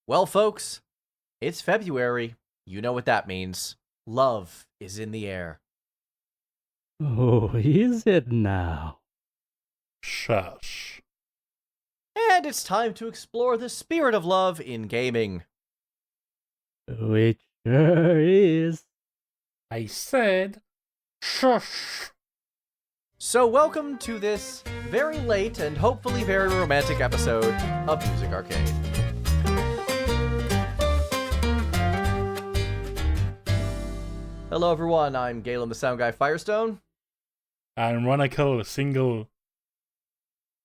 Well, folks, it's February. You know what that means. Love is in the air. Oh, is it now? Shush. And it's time to explore the spirit of love in gaming. Which sure is. I said, shush. So welcome to this very late and hopefully very romantic episode of Music Arcade. Hello everyone, I'm Galen the Sound Guy Firestone. I'm Ronicle, single.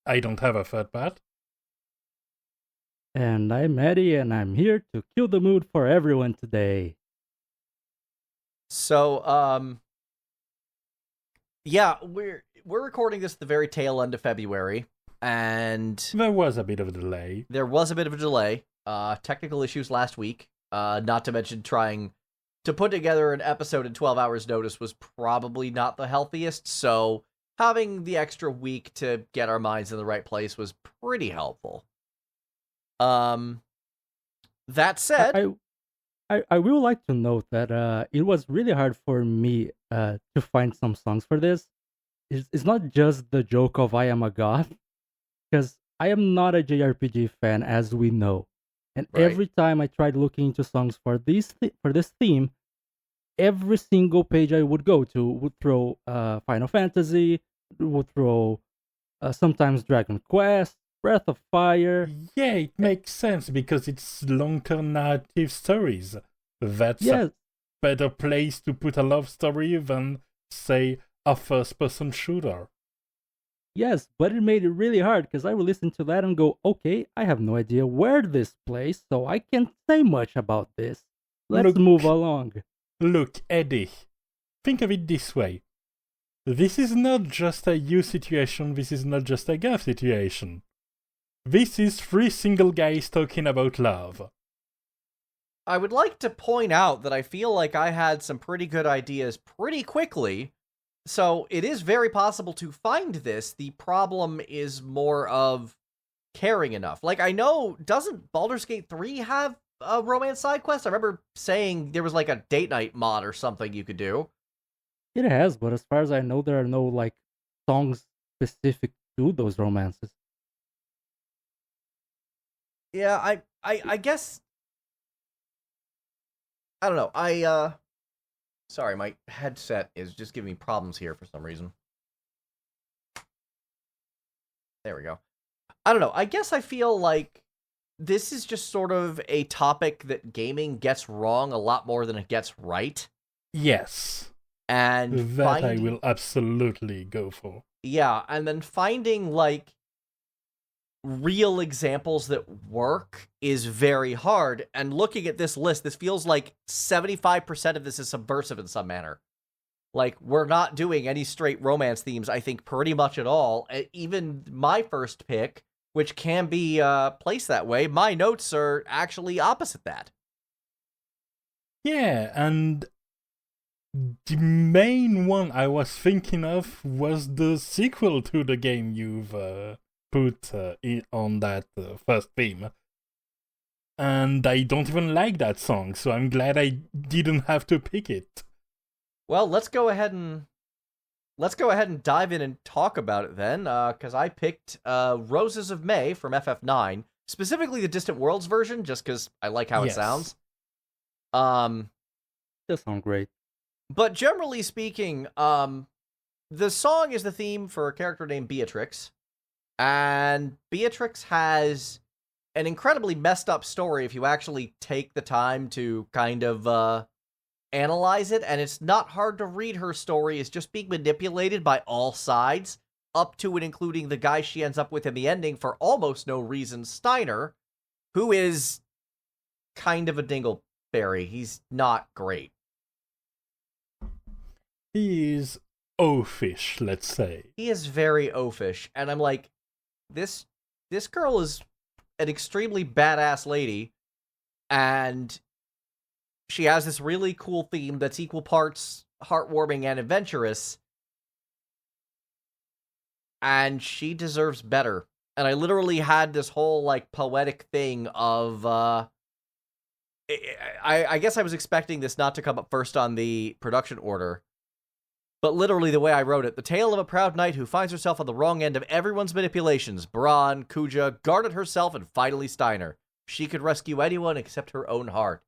I don't have a third part. And I'm Eddie, and I'm here to kill the mood for everyone today. So, yeah, we're recording this at the very tail end of February, and There was a bit of a delay. there was a bit of a delay. Technical issues last week. Not to mention trying to put together an episode in 12 hours notice was probably not the healthiest, so having the extra week to get our minds in the right place was pretty helpful. That said, I will like to note that it was really hard for me to find some songs for this. It's not just the joke of I am a goth, because I am not a JRPG fan, as we know. And Right. every time I tried looking into songs for this theme, every single page I would go to would throw Final Fantasy, would throw sometimes Dragon Quest, Breath of Fire. Yeah, it makes sense because it's long-term narrative stories. That's Yes, a better place to put a love story than, say, a first-person shooter. yes, but it made it really hard because I would listen to that and go, okay, I have no idea where this plays, so I can't say much about this. Let's Look. move along. Look, Eddie, think of it this way. This is not just a you situation, this is not just a gaff situation. This is three single guys talking about love. I would like to point out that I feel like I had some pretty good ideas pretty quickly, so it is very possible to find this. The problem is more of caring enough. Like, I know, doesn't Baldur's Gate 3 have a romance side quest? I remember saying there was like a date night mod or something you could do. It has, but as far as I know, there are no like songs specific to those romances. Yeah, I guess, I don't know. Sorry, my headset is just giving me problems here for some reason. There we go. I don't know. I guess I feel like this is just sort of a topic that gaming gets wrong a lot more than it gets right. Yes, And that I will absolutely go for. Yeah, and then finding like real examples that work is very hard. And looking at this list, this feels like 75% of this is subversive in some manner. Like, we're not doing any straight romance themes, I think, pretty much at all. Even my first pick, which can be placed that way, my notes are actually opposite that. Yeah, and the main one I was thinking of was the sequel to the game you've put on that first theme. And I don't even like that song, so I'm glad I didn't have to pick it. Well, let's go ahead and dive in and talk about it then, because I picked Roses of May from FF9, specifically the Distant Worlds version, just because I like how it Yes. sounds. They sound great. But generally speaking, the song is the theme for a character named Beatrix, and Beatrix has an incredibly messed up story if you actually take the time to kind of analyze it, and it's not hard to read her story. It's just being manipulated by all sides, up to and including the guy she ends up with in the ending for almost no reason, Steiner, who is kind of a dingleberry. He's not great. He is oafish, let's say. He is very oafish, and I'm like, this girl is an extremely badass lady, and she has this really cool theme that's equal parts heartwarming and adventurous, and she deserves better. And I literally had this whole, like, poetic thing of, I guess I was expecting this not to come up first on the production order, but literally the way I wrote it, the tale of a proud knight who finds herself on the wrong end of everyone's manipulations. Bran, Kuja, guarded herself, and finally Steiner. She could rescue anyone except her own heart.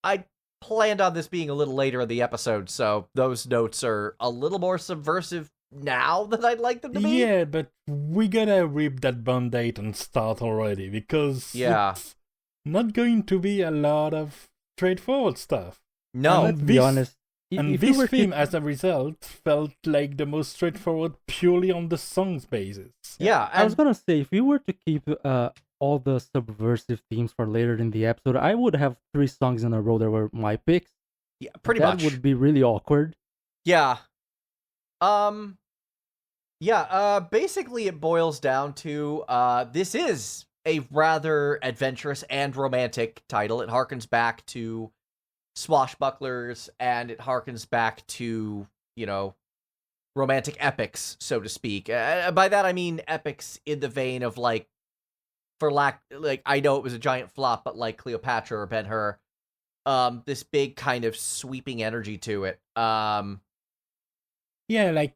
I planned on this being a little later in the episode, so those notes are a little more subversive now than I'd like them to be. Yeah, but we gotta rip that band-aid and start already, because it's not going to be a lot of straightforward stuff. No. Let's be honest. And this theme, as a result, felt like the most straightforward purely on the song's basis. Yeah. I was gonna say, if you were to keep all the subversive themes for later in the episode, I would have 3 songs in a row that were my picks. Yeah, pretty much. That would be really awkward. Yeah. Basically it boils down to, this is a rather adventurous and romantic title. It harkens back to swashbucklers, and it harkens back to, romantic epics, so to speak. By that I mean epics in the vein of, like, I know it was a giant flop, but like Cleopatra or Ben-Hur, this big kind of sweeping energy to it. Yeah, like,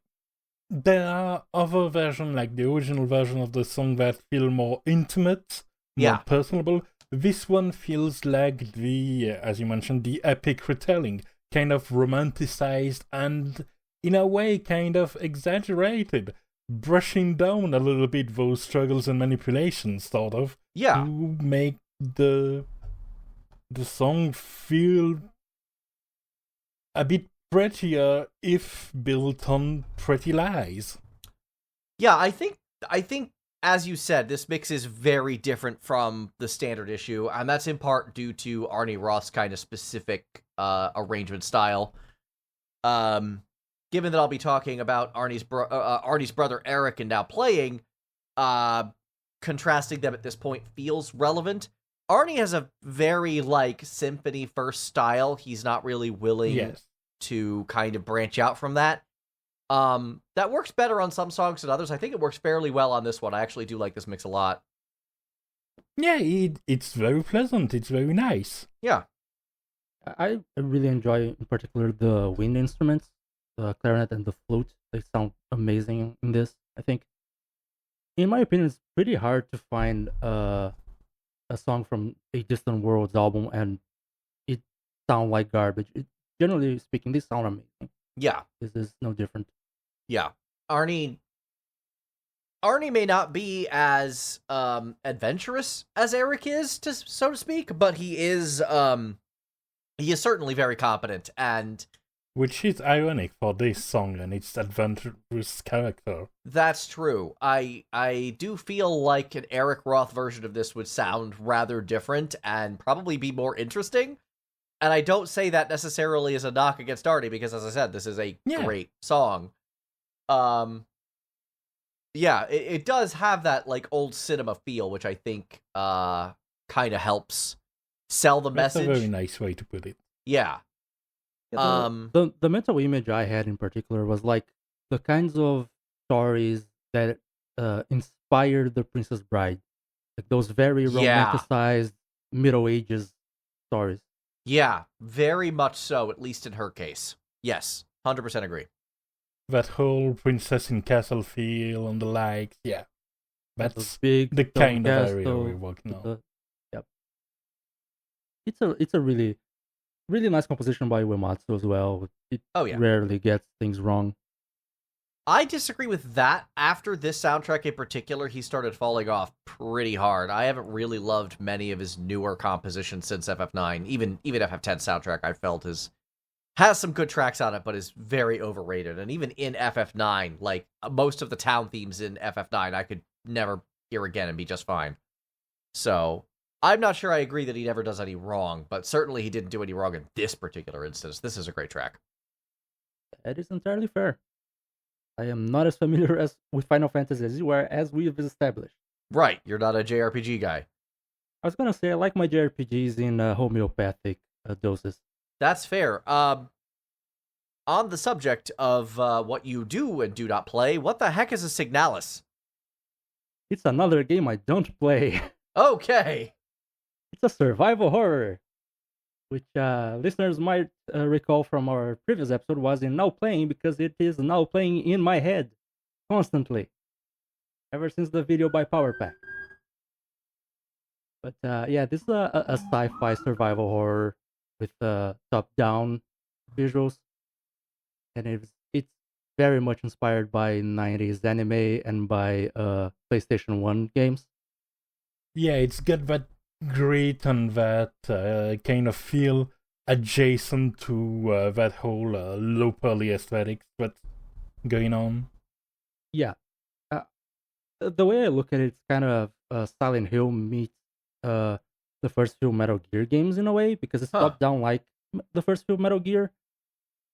there are other versions, like the original version of the song, that feel more intimate, more personable. This one feels like as you mentioned, the epic retelling, kind of romanticized and, in a way, kind of exaggerated, brushing down a little bit those struggles and manipulations, sort of, to make the song feel a bit prettier if built on pretty lies. Yeah, I think as you said, this mix is very different from the standard issue, and that's in part due to Arnie Roth's kind of specific arrangement style. Given that I'll be talking about Arnie's brother Eric and now playing, contrasting them at this point feels relevant. Arnie has a very, like, symphony first style. He's not really willing to kind of branch out from that. That works better on some songs than others. I think it works fairly well on this one. I actually do like this mix a lot. Yeah, it's very pleasant. It's very nice. Yeah. I really enjoy, in particular, the wind instruments, the clarinet and the flute. They sound amazing in this, I think. In my opinion, it's pretty hard to find a song from a Distant Worlds album and it sound like garbage. Generally speaking, these sound amazing. Yeah. This is no different. Yeah. Arnie may not be as adventurous as Eric is, so to speak, but he is certainly very competent, and which is ironic for this song and its adventurous character. That's true. I do feel like an Eric Roth version of this would sound rather different and probably be more interesting. And I don't say that necessarily as a knock against Arnie, because as I said, this is a great song. It does have that, like, old cinema feel, which I think kind of helps sell the message. That's a very nice way to put it. Yeah. The mental image I had in particular was like the kinds of stories that inspired The Princess Bride, like those very romanticized Middle Ages stories. Yeah, very much so, at least in her case. Yes, 100% agree. That whole princess in castle feel and the likes, yeah. That's big, the kind of area we're working on. Yep. It's a really, really nice composition by Uematsu as well. It rarely gets things wrong. I disagree with that. After this soundtrack in particular, he started falling off pretty hard. I haven't really loved many of his newer compositions since FF9. Even FF10 soundtrack, I felt has some good tracks on it, but is very overrated. And even in FF9, like, most of the town themes in FF9, I could never hear again and be just fine. So I'm not sure I agree that he never does any wrong, but certainly he didn't do any wrong in this particular instance. This is a great track. That is entirely fair. I am not as familiar with Final Fantasy as you are, as we have established. Right, you're not a JRPG guy. I was gonna say, I like my JRPGs in homeopathic doses. That's fair. On the subject of what you do and do not play, what the heck is a Signalis? It's another game I don't play. Okay. It's a survival horror. which listeners might recall from our previous episode was in now playing because it is now playing in my head constantly ever since the video by Power Pack. But yeah, this is a sci-fi survival horror with top-down visuals, and it's very much inspired by 90s anime and by PlayStation 1 games. Yeah, it's got that grit and that kind of feel adjacent to that whole low poly aesthetics that's going on. Yeah. The way I look at it, it's kind of Silent Hill meets the first few Metal Gear games in a way, because it's top down like the first few Metal Gear,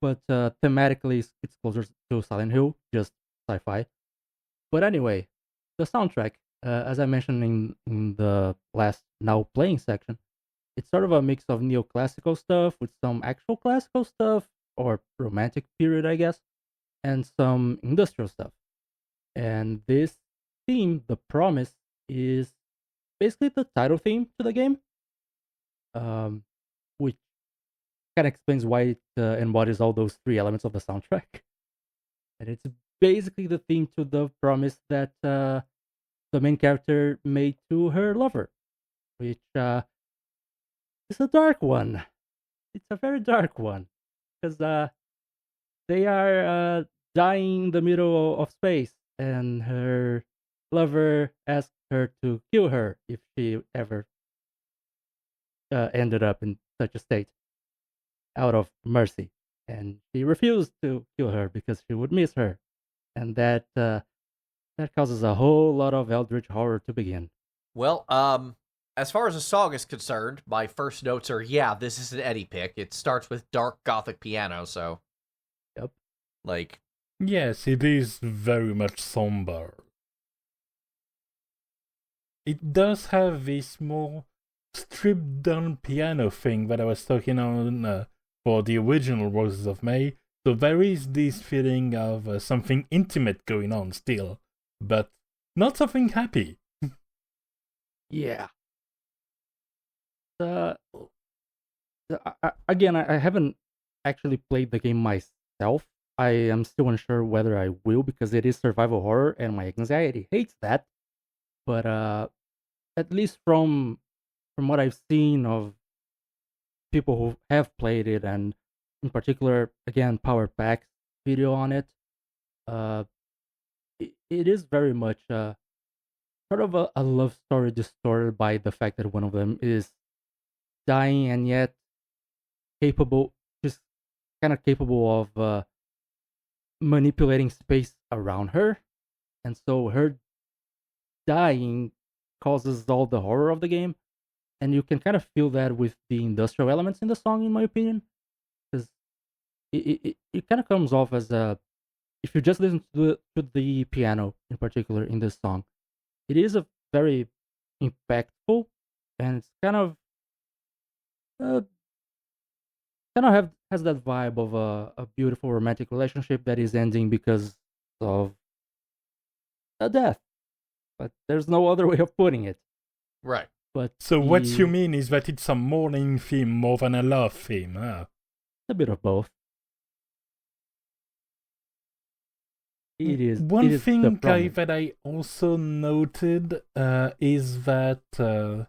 but thematically it's closer to Silent Hill, just sci-fi. But anyway, the soundtrack, as I mentioned in the last now playing section, it's sort of a mix of neoclassical stuff with some actual classical stuff, or romantic period, I guess, and some industrial stuff. And this theme, The Promise, is basically the title theme to the game, which kind of explains why it embodies all those three elements of the soundtrack. And it's basically the theme to the promise that the main character made to her lover, which is a dark one. It's a very dark one, because they are dying in the middle of space, and her lover asked her to kill her if she ever ended up in such a state, out of mercy. And she refused to kill her because she would miss her, and that causes a whole lot of eldritch horror to begin. Well, as far as the song is concerned, my first notes are, yeah, this is an Eddie pick. It starts with dark gothic piano, so... Yep. Like... Yes, it is very much somber. It does have this more stripped down piano thing that I was talking on for the original Roses of May. So there is this feeling of something intimate going on still, but not something happy. Yeah. Again, I haven't actually played the game myself. I am still unsure whether I will, because it is survival horror and my anxiety hates that. But at least from what I've seen of people who have played it, and in particular, again, Power Pack's video on it, it is very much sort of a love story distorted by the fact that one of them is dying and yet capable, just kind of capable of manipulating space around her. And so her dying causes all the horror of the game. And you can kind of feel that with the industrial elements in the song, in my opinion. Because it kind of comes off as a... If you just listen to the piano in particular in this song, it is a very impactful, and it's kind of has that vibe of a beautiful romantic relationship that is ending because of a death. But there's no other way of putting it. Right. But so what you mean is that it's a mourning theme more than a love theme, huh? A bit of both. It is. One thing that I also noted is that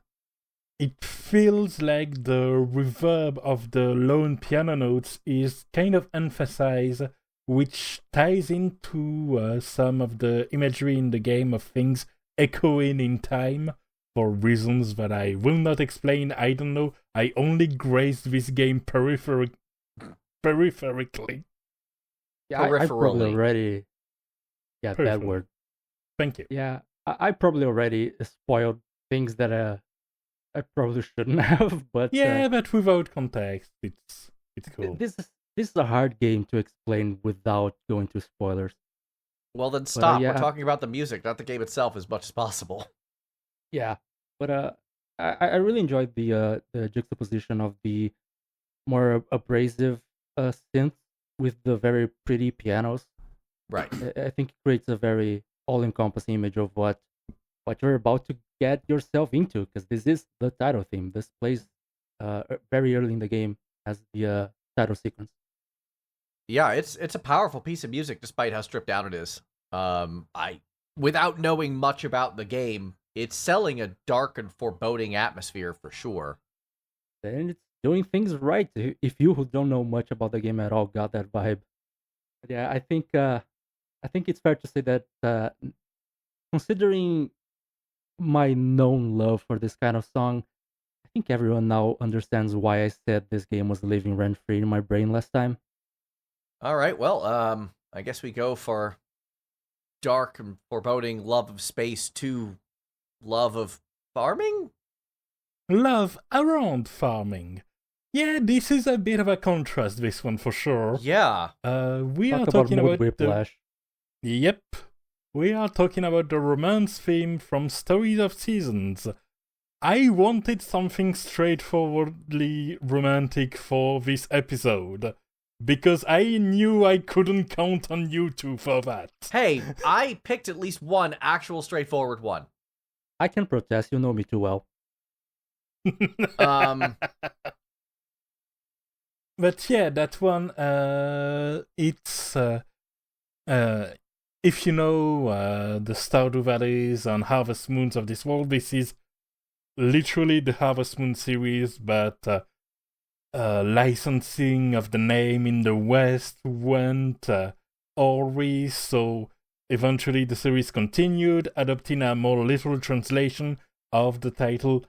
it feels like the reverb of the lone piano notes is kind of emphasized, which ties into some of the imagery in the game of things echoing in time for reasons that I will not explain. I don't know. I only grazed this game peripherically. Yeah, I probably already... Yeah, that word. Thank you. Yeah, I probably already spoiled things that I probably shouldn't have, but... Yeah, but without context, it's cool. This is a hard game to explain without going to spoilers. Well, then stop. We're talking about the music, not the game itself, as much as possible. Yeah, but I really enjoyed the juxtaposition of the more abrasive synth with the very pretty pianos. Right. I think it creates a very all-encompassing image of what you're about to get yourself into, because this is the title theme. This plays very early in the game as the title sequence. Yeah, it's a powerful piece of music despite how stripped down it is. I without knowing much about the game, it's selling a dark and foreboding atmosphere for sure. And it's doing things right. If you who don't know much about the game at all got that vibe, but yeah, I think it's fair to say that considering my known love for this kind of song, I think everyone now understands why I said this game was living rent free in my brain last time. All right, well, I guess we go for dark and foreboding love of space to love of farming? Love around farming. Yeah, this is a bit of a contrast, this one for sure. Yeah. We Talk are about talking mood about whiplash. Yep. We are talking about the romance theme from Stories of Seasons. I wanted something straightforwardly romantic for this episode, because I knew I couldn't count on you two for that. Hey, I picked at least one actual straightforward one. I can protest. You know me too well. But yeah, that one, it's if you know the Stardew Valleys and Harvest Moons of this world, this is literally the Harvest Moon series, but licensing of the name in the West went awry, so eventually the series continued, adopting a more literal translation of the title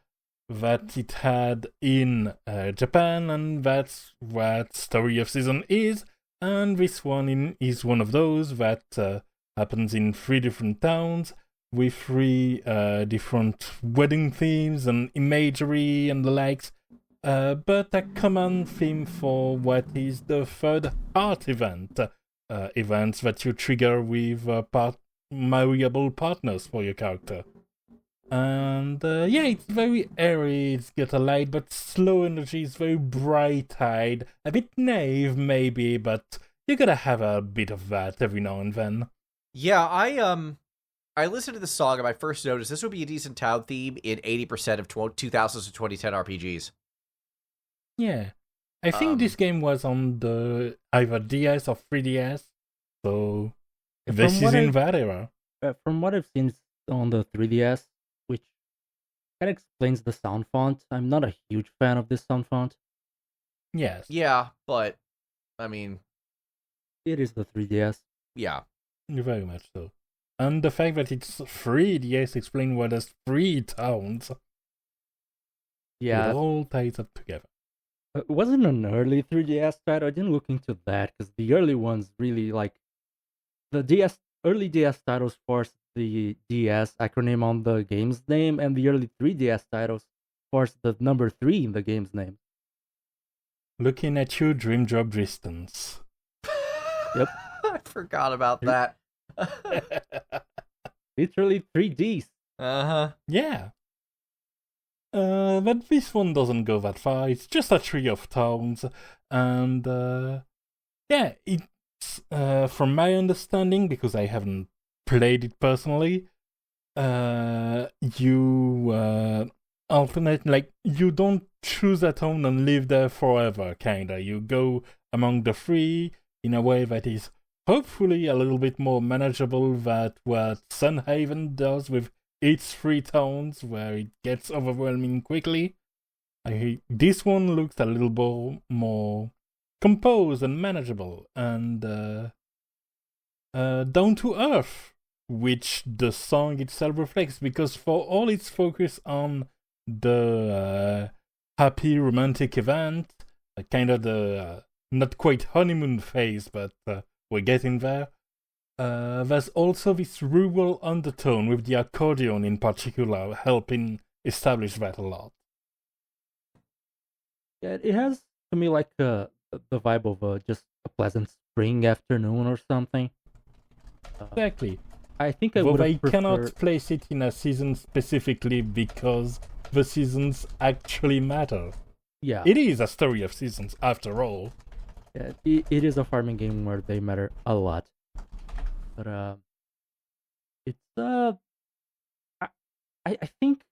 that it had in Japan, and that's what Story of Season is. And this one is one of those that happens in 3 different towns with 3 different wedding themes and imagery and the likes, but a common theme for what is the third heart event, events that you trigger with marriable partners for your character. And yeah, it's very airy, it's got a light but slow energy, it's very bright-eyed, a bit naive maybe, but you gotta have a bit of that every now and then. Yeah, I listened to the song and my first notice this would be a decent town theme in 80% of 2000s to 2010 RPGs. Yeah. I think this game was on the either DS or 3DS, so this is in that era. From what I've seen on the 3DS, which kind of explains the sound font. I'm not a huge fan of this sound font. Yes. Yeah, but, I mean... It is the 3DS. Yeah. Very much so. And the fact that it's 3DS explains why there's 3 towns. Yeah. It all ties up together. It wasn't an early 3DS title. I didn't look into that, because the early ones really, like... The early DS titles forced the DS acronym on the game's name, and the early 3DS titles forced the number 3 in the game's name. Looking at you, Dream Job Distance. Yep. I forgot about that. Literally 3Ds. Uh-huh. Yeah. But this one doesn't go that far. It's just a tree of towns. And yeah, it's from my understanding, because I haven't played it personally, you alternate, like, you don't choose a town and live there forever, kinda. You go among the 3 in a way that is hopefully a little bit more manageable than what Sunhaven does with its 3 towns, where it gets overwhelming quickly. This one looks a little more composed and manageable, and down to earth, which the song itself reflects, because for all its focus on the happy romantic event, kind of the not quite honeymoon phase, but we're getting there, there's also this rural undertone, with the accordion in particular helping establish that a lot. Yeah, it has to me like the vibe of just a pleasant spring afternoon or something. Exactly. I think I Though would I have preferred... cannot place it in a season specifically, because the seasons actually matter. Yeah. It is a story of seasons after all. Yeah, it is a farming game where they matter a lot. But it's I think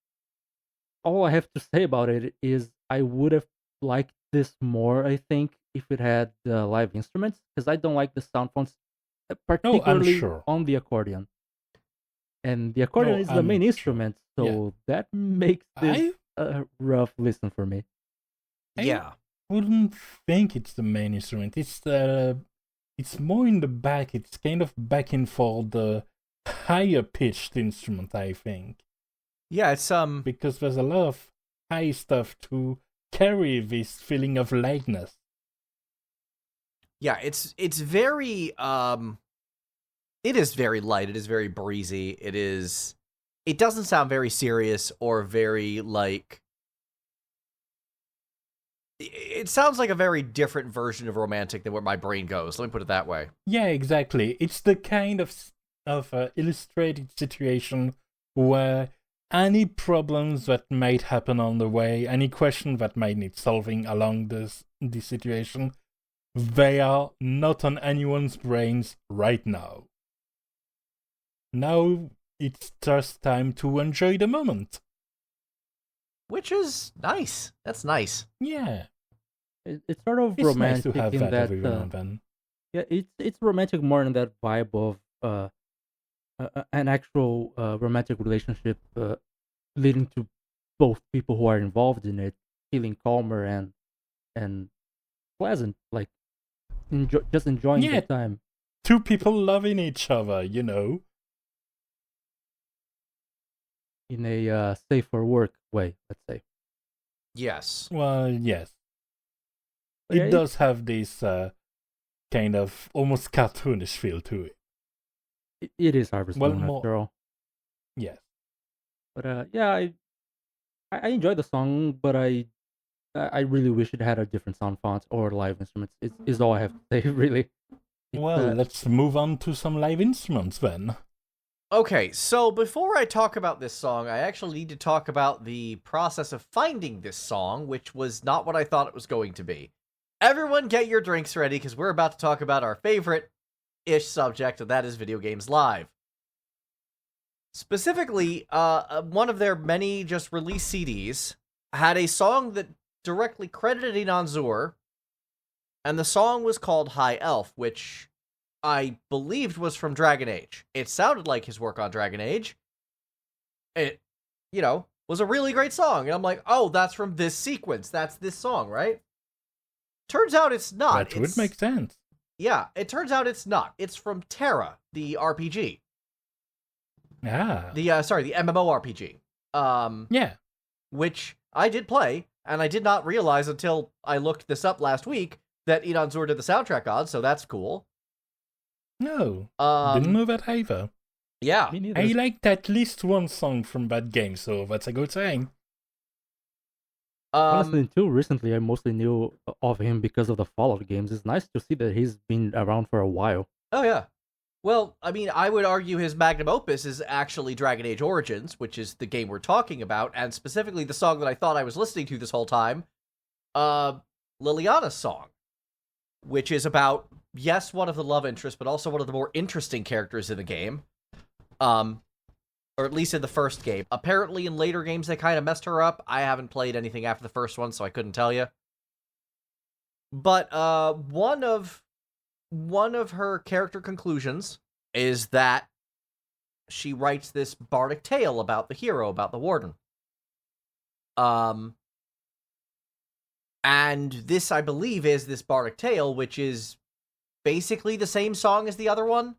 all I have to say about it is I would have like this more, I think, if it had live instruments, because I don't like the sound fonts, No, I'm particularly sure. on the accordion. And the accordion No, is the I'm main sure. instrument, Yeah. so that makes this I a rough listen for me. Yeah. wouldn't think it's the main instrument. It's more in the back. It's kind of backing for the higher pitched instrument, I think, Yeah, it's because there's a lot of high stuff to carry this feeling of lightness. yeah, it's very it is very light, it is very breezy. It doesn't sound very serious or very like it sounds like a very different version of romantic than where my brain goes. Let me put it that way. Yeah, exactly. It's the kind of illustrated situation where any problems that might happen on the way, any question that might need solving along this situation, they are not on anyone's brains right now. Now it's just time to enjoy the moment. Which is nice. That's nice. Yeah, It's sort of it's nice romantic to have in that that. every now and then. Yeah, it's romantic more in that vibe of an actual romantic relationship leading to both people who are involved in it feeling calmer and pleasant, like just enjoying Yeah. the time. Two people loving each other, you know. In a safe for work way, let's say. Yes. Well, yes. But yeah, It does have this kind of almost cartoonish feel to it. it is Harvest Well, Moon more- after all. Yes. But yeah, I enjoy the song, but I really wish it had a different sound font or live instruments. Is all I have to say, really. Well, let's move on to some live instruments then. Okay, so before I talk about this song, I actually need to talk about the process of finding this song, which was not what I thought it was going to be. Everyone get your drinks ready, because we're about to talk about our favorite-ish subject, and that is video games live. Specifically, one of their many just released CDs had a song that directly credited Inon Zur, and the song was called High Elf, which I believed was from Dragon Age. It sounded like his work on Dragon Age. It, was a really great song. And I'm like, oh, that's from this sequence. That's this song, right? Turns out it's not. That would make sense. Yeah, it turns out it's not. It's from Terra, the RPG. Ah. The MMORPG. Yeah. Which I did play, and I did not realize until I looked this up last week that Inon Zur did the soundtrack on, so that's cool. No. Didn't know that either. Yeah. Me neither. I liked at least one song from that game, so that's a good thing. Honestly, too, recently I mostly knew of him because of the Fallout games. It's nice to see that he's been around for a while. Oh, yeah. Well, I mean, I would argue his magnum opus is actually Dragon Age Origins, which is the game we're talking about, and specifically the song that I thought I was listening to this whole time, Lelianna's song, which is about, yes, one of the love interests, but also one of the more interesting characters in the game. Or at least in the first game. Apparently in later games they kind of messed her up. I haven't played anything after the first one, so I couldn't tell you. But one of her character conclusions is that she writes this bardic tale about the hero, about the warden. And this, I believe, is this bardic tale, which is basically the same song as the other one.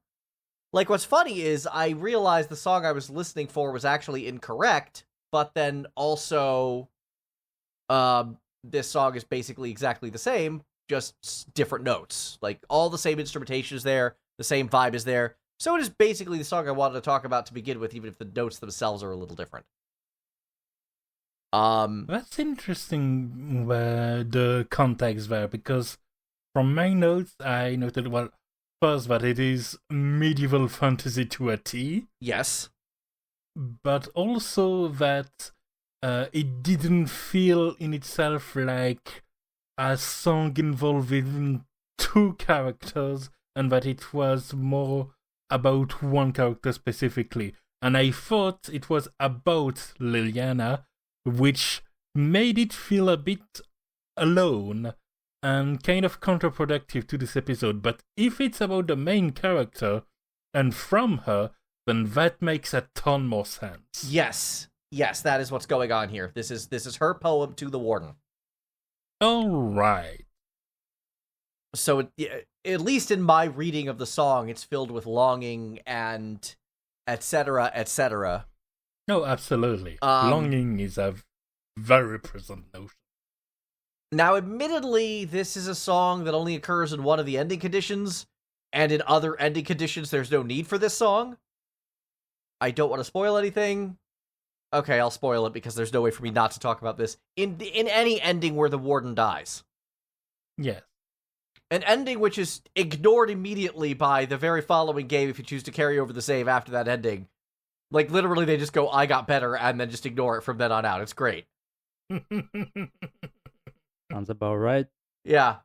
Like, what's funny is I realized the song I was listening for was actually incorrect, but then also, this song is basically exactly the same, just different notes. Like, all the same instrumentation is there, the same vibe is there. So it is basically the song I wanted to talk about to begin with, even if the notes themselves are a little different. That's interesting, the context there, because from my notes, I noted, well, first that it is medieval fantasy to a T. Yes. But also that it didn't feel in itself like a song involving two characters, and that it was more about one character specifically. And I thought it was about Lelianna, which made it feel a bit alone and kind of counterproductive to this episode. But if it's about the main character and from her, then that makes a ton more sense. Yes, that is what's going on here. This is her poem to the warden. All right. So, at least in my reading of the song, it's filled with longing and etc., etc. No, absolutely. Longing is a very present notion. Now, admittedly, this is a song that only occurs in one of the ending conditions, and in other ending conditions, there's no need for this song. I don't want to spoil anything. Okay, I'll spoil it because there's no way for me not to talk about this. In any ending where the warden dies. Yes. An ending which is ignored immediately by the very following game if you choose to carry over the save after that ending. Like, literally, they just go, I got better, and then just ignore it from then on out. It's great. Sounds about right. Yeah.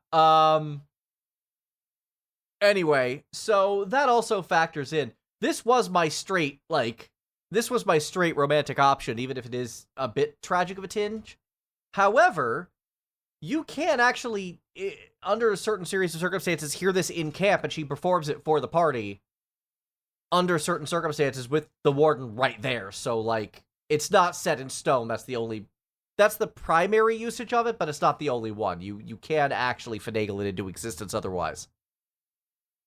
Anyway, so that also factors in. This was my straight romantic option, even if it is a bit tragic of a tinge. However, you can actually, under a certain series of circumstances, hear this in camp, and she performs it for the party under certain circumstances with the warden right there. So, like, it's not set in stone. That's the primary usage of it, but it's not the only one. You can actually finagle it into existence otherwise.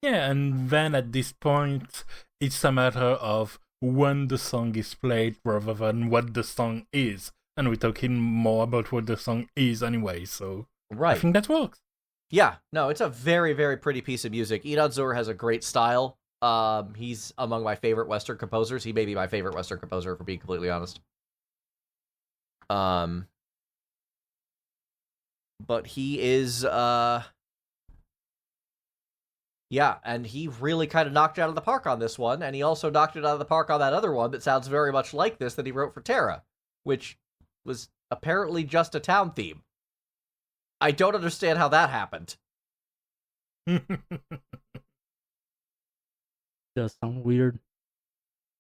Yeah, and then at this point, it's a matter of when the song is played rather than what the song is. And we're talking more about what the song is anyway, so right. I think that works. Yeah, no, it's a very, very pretty piece of music. Inon has a great style. He's among my favorite Western composers. He may be my favorite Western composer, for being completely honest. But he is, yeah, and he really kind of knocked it out of the park on this one, and he also knocked it out of the park on that other one that sounds very much like this that he wrote for Terra, which was apparently just a town theme. I don't understand how that happened. Does sound weird.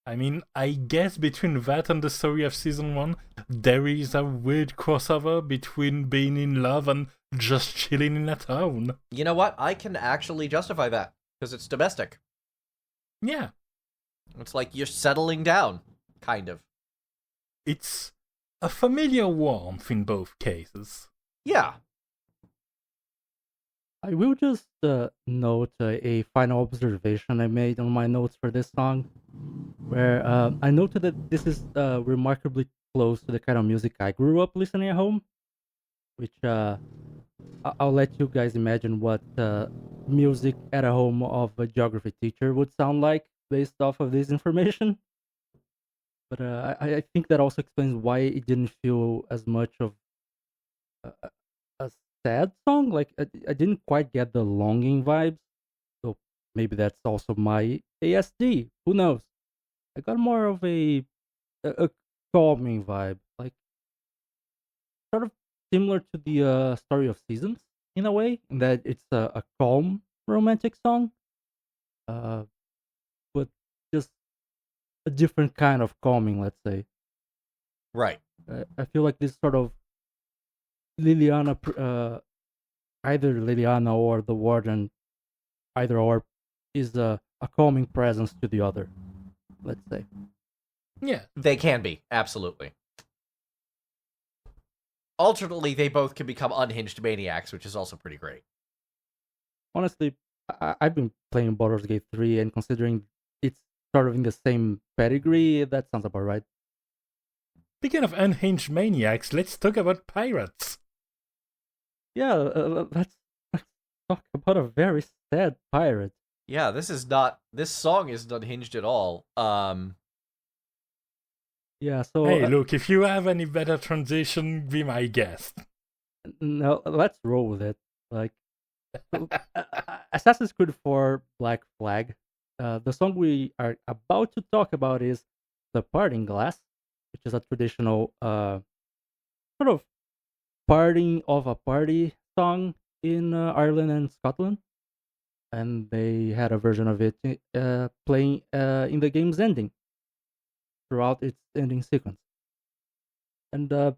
I mean, I guess between that and the story of Season 1, there is a weird crossover between being in love and just chilling in a town. You know what? I can actually justify that, because it's domestic. Yeah. It's like you're settling down, kind of. It's a familiar warmth in both cases. Yeah. I will just note a final observation I made on my notes for this song, where I noted that this is remarkably close to the kind of music I grew up listening at home, which I'll let you guys imagine what music at a home of a geography teacher would sound like based off of this information. But I think that also explains why it didn't feel as much of a sad song. Like, I didn't quite get the longing vibes. So maybe that's also my ASD. Who knows? I got more of a calming vibe, like sort of similar to the Story of Seasons in a way, in that it's a calm romantic song, but just a different kind of calming, let's say. Right. I feel like this sort of Lelianna, either Lelianna or the warden, either or, is a calming presence to the other, let's say. Yeah. They can be, absolutely. Alternately, they both can become unhinged maniacs, which is also pretty great. Honestly, I've been playing Baldur's Gate 3, and considering it's sort of in the same pedigree, that sounds about right. Speaking of unhinged maniacs, let's talk about pirates. Yeah, let's talk about a very sad pirate. Yeah, this song isn't unhinged at all. Yeah, so... Hey, look, if you have any better transition, be my guest. No, let's roll with it. Like, Assassin's Creed 4 Black Flag. The song we are about to talk about is The Parting Glass, which is a traditional sort of parting of a party song in Ireland and Scotland. And they had a version of it playing in the game's ending, throughout its ending sequence. And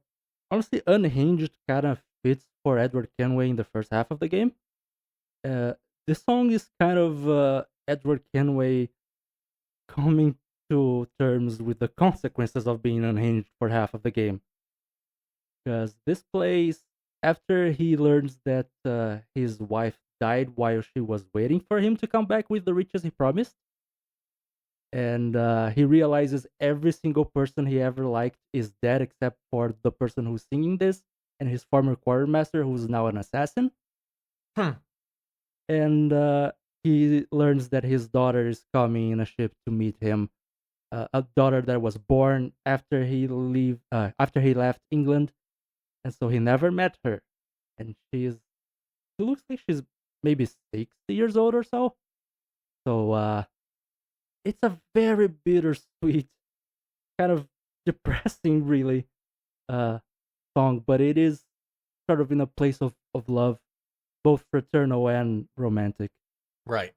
honestly, Unhinged kind of fits for Edward Kenway in the first half of the game. This song is kind of Edward Kenway coming to terms with the consequences of being unhinged for half of the game. Because this plays after he learns that his wife died while she was waiting for him to come back with the riches he promised. And he realizes every single person he ever liked is dead except for the person who's singing this and his former quartermaster, who's now an assassin. And he learns that his daughter is coming in a ship to meet him. A daughter that was born after he left England, and so he never met her. And she looks like she's maybe 60 years old or so. So it's a very bittersweet, kind of depressing, really, song, but it is sort of in a place of love, both fraternal and romantic. Right.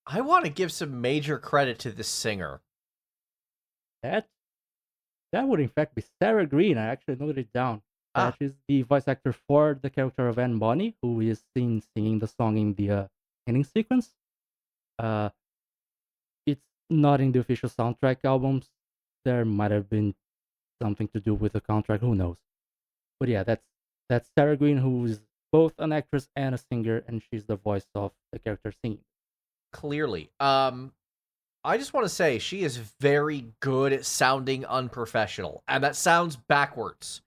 I want to give some major credit to the singer. That would in fact be Sarah Greene. I actually noted it down. She's the voice actor for the character of Anne Bonny, who is seen singing the song in the ending sequence. It's not in the official soundtrack albums. There might have been something to do with the contract. Who knows? But yeah, that's Sarah Greene, who is both an actress and a singer, and she's the voice of the character singing. Clearly. I just want to say she is very good at sounding unprofessional, and that sounds backwards.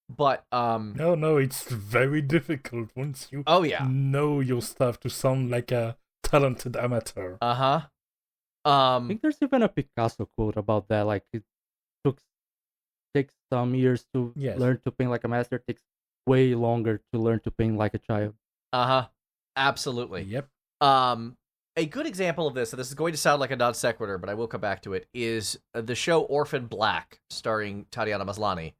But No, it's very difficult once you know your stuff to sound like a talented amateur. I think there's even a Picasso quote about that. Like it takes some years to learn to paint like a master. It takes way longer to learn to paint like a child. Absolutely. Yep. A good example of this, and this is going to sound like a non sequitur, but I will come back to it, is the show Orphan Black, starring Tatiana Maslany.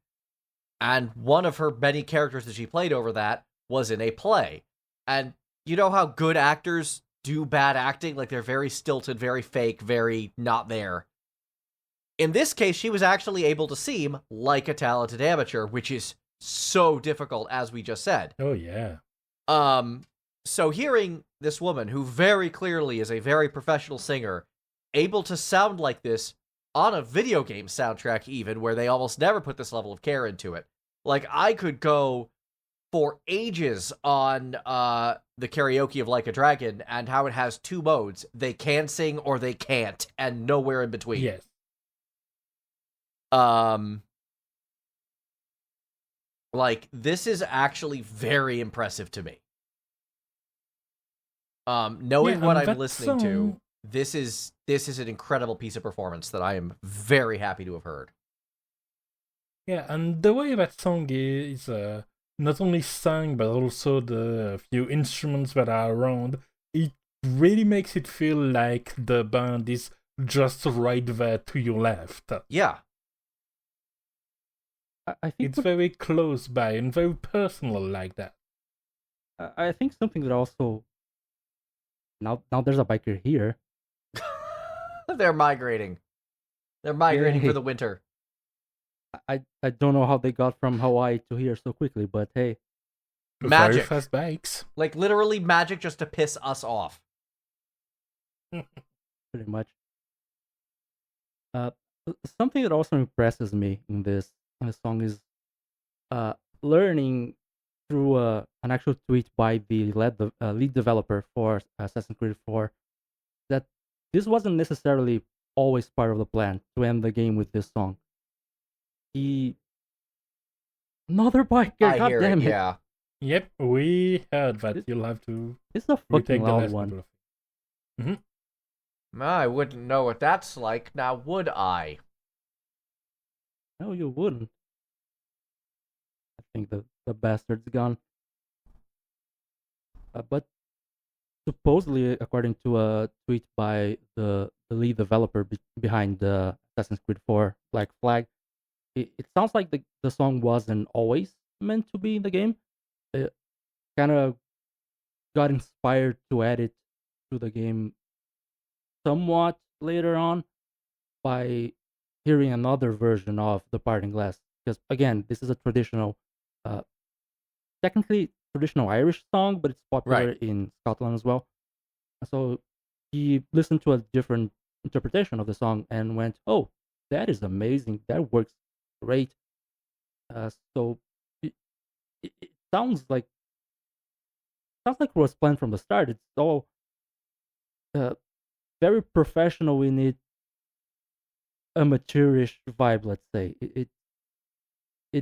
And one of her many characters that she played over that was in a play. And you know how good actors do bad acting? Like, they're very stilted, very fake, very not there. In this case, she was actually able to seem like a talented amateur, which is so difficult, as we just said. Oh, yeah. So hearing this woman, who very clearly is a very professional singer, able to sound like this on a video game soundtrack even, where they almost never put this level of care into it. Like, I could go for ages on the karaoke of Like a Dragon and how it has two modes. They can sing or they can't, and nowhere in between. Yes. Like, this is actually very impressive to me. Knowing what I'm listening to, this is an incredible piece of performance that I am very happy to have heard. Yeah, and the way that song is not only sung, but also the few instruments that are around, it really makes it feel like the band is just right there to your left. Yeah. I think it's very close by and very personal like that. I think something that also... Now there's a biker here. They're migrating. They're migrating for the winter. I don't know how they got from Hawaii to here so quickly, but hey. Magic. Very fast bikes. Like, literally magic just to piss us off. Pretty much. Something that also impresses me in this song is learning through an actual tweet by the lead developer for Assassin's Creed 4 that this wasn't necessarily always part of the plan to end the game with this song. Another biker, goddamn it. Yeah. Yep, we heard that. You'll have to. It's a fucking loud one. I wouldn't know what that's like, now would I? No, you wouldn't. I think the bastard's gone. But supposedly, according to a tweet by the lead developer behind the Assassin's Creed 4 Black Flag, it sounds like the song wasn't always meant to be in the game. It kind of got inspired to add it to the game somewhat later on by hearing another version of The Parting Glass. Because again, this is a traditional, uh, technically traditional Irish song, but it's popular Right. in Scotland as well. So he listened to a different interpretation of the song and went, "Oh, that is amazing. That works great." So it, it sounds like it was planned from the start. It's all uh, very professional in it, amateurish vibe. Let's say it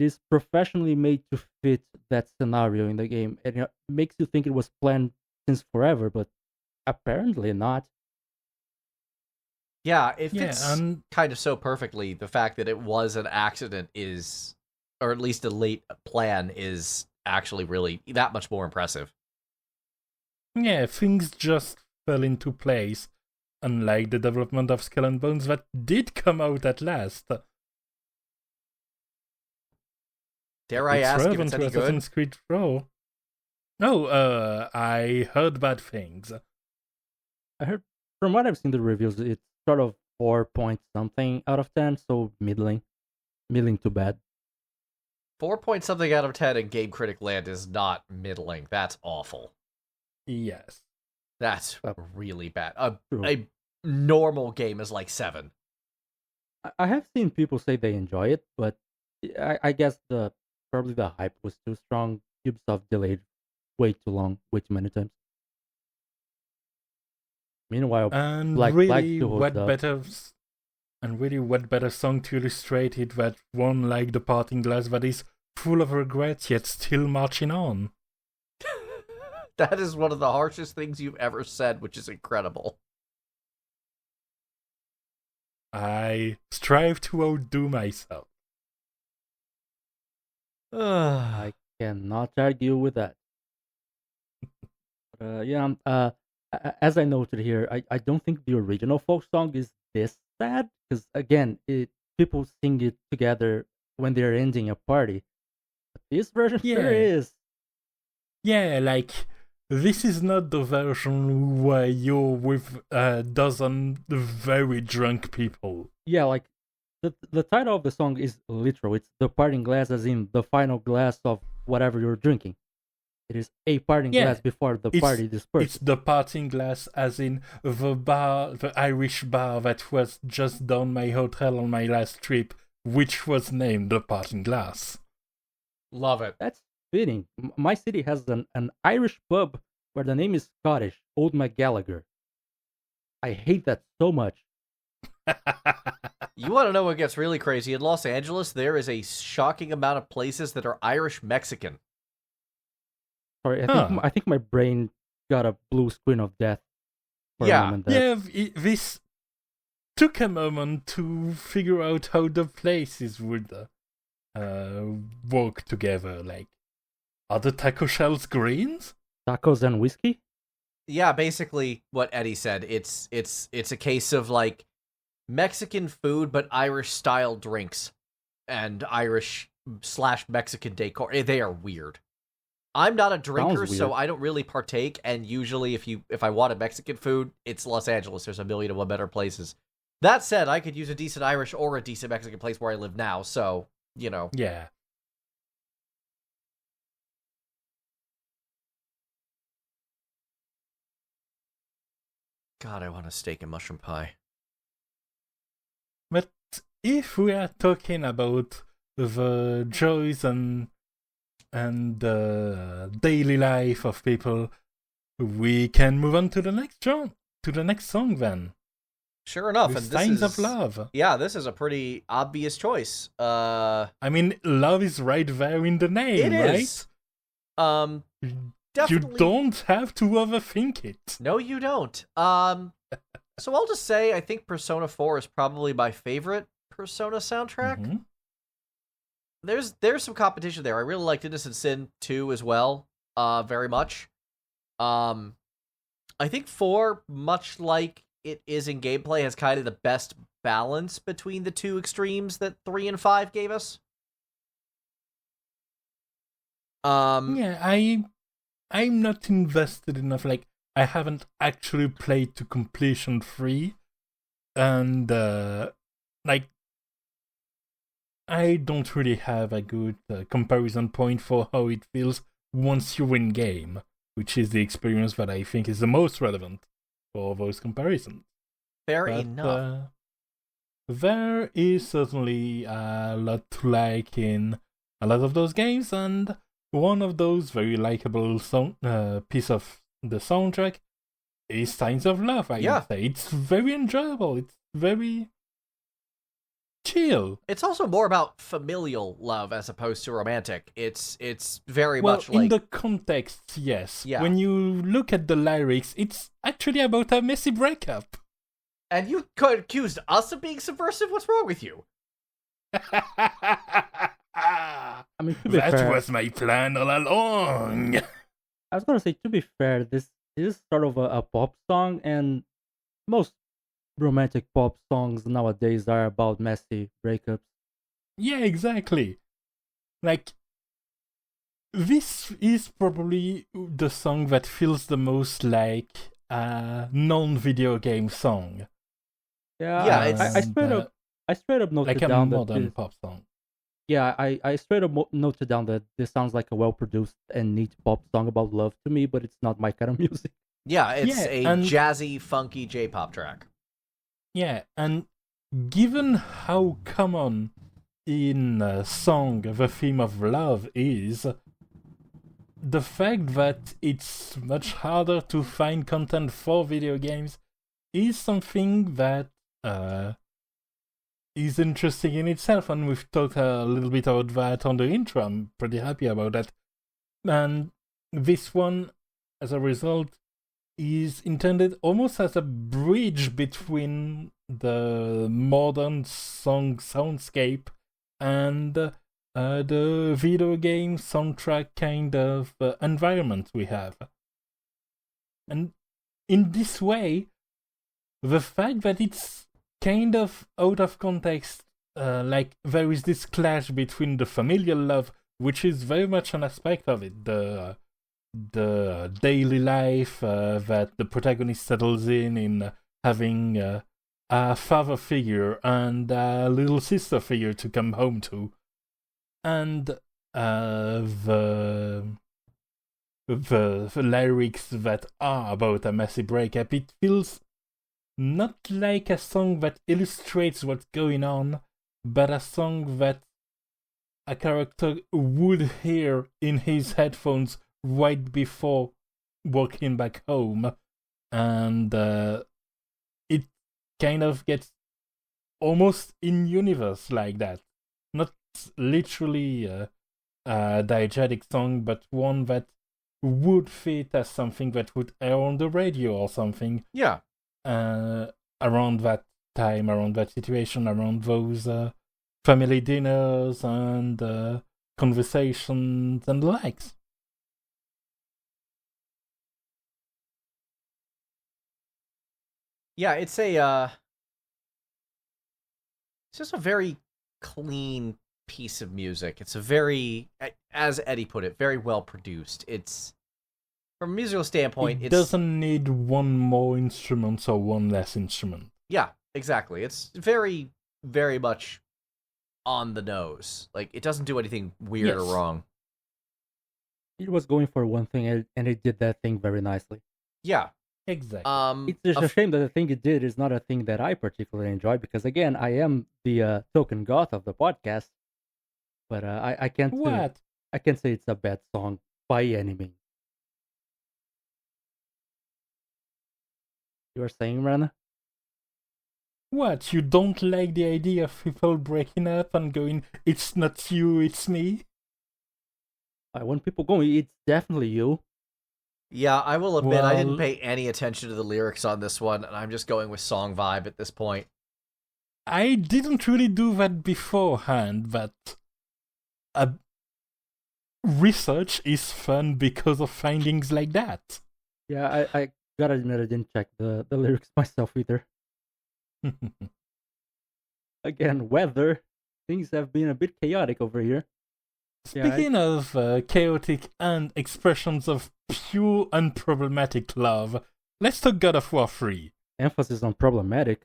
is professionally made to fit that scenario in the game, and it makes you think it was planned since forever, but apparently not. Yeah, it Yeah, fits and kind of so perfectly. The fact that it was an accident is, or at least a late plan, is actually really that much more impressive. yeah, things just fell into place, unlike the development of Skull and Bones that did come out at last. Dare I It's ask if relevant it's to any good? Assassin's Creed Pro. Oh, I heard bad things. I heard from what I've seen the reviews, it's sort of 4 point something out of 10, so middling to bad. 4 point something out of 10 in Game Critic land is not middling. That's awful. Yes. That's Well, really bad. true. A normal game is like 7. I have seen people say they enjoy it, but I guess probably the hype was too strong. Ubisoft delayed way too long, way too many times. Meanwhile, And Black Flag really, still holds up. what better song to illustrate it that one like The Parting Glass that is full of regret yet still marching on. That is one of the harshest things you've ever said, which is incredible. I strive to outdo myself. I cannot argue with that. Yeah, as I noted here, I don't think the original folk song is this sad because again, people sing it together when they're ending a party. But this version sure Yeah, is. yeah, like this is not the version where you're with a dozen very drunk people. Yeah, like the title of the song is literal. It's the parting glass, as in the final glass of whatever you're drinking. It is a parting Yeah, glass before the it's party it's disperses. the parting glass, as in the Irish bar that was just down my hotel on my last trip, which was named the Parting Glass. Love it. That's fitting. My city has an Irish pub where the name is Scottish, Old McGallagher. I hate that so much. You want to know what gets really crazy? In Los Angeles, there is a shocking amount of places that are Irish Mexican. Sorry, Huh. I think my brain got a blue screen of death for a Yeah. moment there. Yeah, this took a moment to figure out how the places would work together. Like, are the taco shells greens? Tacos and whiskey? Yeah, basically what Eddie said. It's a case of like Mexican food, but Irish style drinks and Irish/Mexican decor. They are weird. I'm not a drinker, Sounds so weird. I don't really partake. And usually, if I want a Mexican food, it's Los Angeles. There's a million and one better places. That said, I could use a decent Irish or a decent Mexican place where I live now. So you know, Yeah. God, I want a steak and mushroom pie. But if we are talking about the joys and the daily life of people, we can move on to the next song then. Sure enough, With and this Signs is of Love. Yeah, this is a pretty obvious choice. I mean, love is right there in the name, It right? is. Definitely. You don't have to overthink it. No, you don't. So I'll just say I think Persona 4 is probably my favorite Persona soundtrack. Mm-hmm. There's some competition there. I really liked Innocent Sin 2 as well, very much. I think 4, much like it is in gameplay, has kind of the best balance between the two extremes that 3 and 5 gave us. Yeah, I'm not invested enough. Like, I haven't actually played to completion 3, and like I don't really have a good comparison point for how it feels once you're in game, which is the experience that I think is the most relevant for those comparisons. Fair enough. There is certainly a lot to like in a lot of those games, and one of those very likable piece of the soundtrack is Signs of Love, I would say. It's very enjoyable. It's very chill. It's also more about familial love as opposed to romantic. It's very much like... in the context, yes. Yeah. When you look at the lyrics, it's actually about a messy breakup. And you accused us of being subversive? What's wrong with you? I mean, to be that fair, was my plan all along. I was gonna say, to be fair, this is sort of a pop song, and most romantic pop songs nowadays are about messy breakups. Yeah, exactly. Like, this is probably the song that feels the most like a non-video game song. Yeah, I straight up noted like a down modern pop song. Yeah, I straight up noted down that this sounds like a well-produced and neat pop song about love to me, but it's not my kind of music. Yeah, it's a jazzy, funky J-pop track. Yeah, and given how common in a song the theme of love is, the fact that it's much harder to find content for video games is something that is interesting in itself, and we've talked a little bit about that on the intro. I'm pretty happy about that. And this one, as a result, is intended almost as a bridge between the modern song soundscape and the video game soundtrack kind of environment we have. And in this way, the fact that it's kind of out of context, like there is this clash between the familial love, which is very much an aspect of it, the daily life that the protagonist settles in having a father figure and a little sister figure to come home to, and the lyrics that are about a messy breakup. It feels not like a song that illustrates what's going on, but a song that a character would hear in his headphones right before walking back home, and it kind of gets almost in universe like that. Not literally a diegetic song, but one that would fit as something that would air on the radio or something. Yeah. Around that time, around that situation, around those family dinners and conversations and the likes. Yeah, it's just a very clean piece of music. It's a very, as Eddie put it, very well produced. It's, from a musical standpoint, it doesn't need one more instrument or one less instrument. Yeah, exactly. It's very, very much on the nose. Like, it doesn't do anything weird or wrong. It was going for one thing, and it did that thing very nicely. Yeah. Exactly. It's just a shame that the thing it did is not a thing that I particularly enjoy, because, again, I am the token goth of the podcast, but I can't say it's a bad song by any means. You were saying, Rana? What, you don't like the idea of people breaking up and going, it's not you, it's me? When people go, it's definitely you. Yeah, I will admit I didn't pay any attention to the lyrics on this one, and I'm just going with song vibe at this point. I didn't really do that beforehand, but research is fun because of findings like that. Yeah, I gotta admit I didn't check the lyrics myself either. Again, weather, things have been a bit chaotic over here. Speaking of chaotic and expressions of pure unproblematic love, let's talk God of War 3. Emphasis on problematic.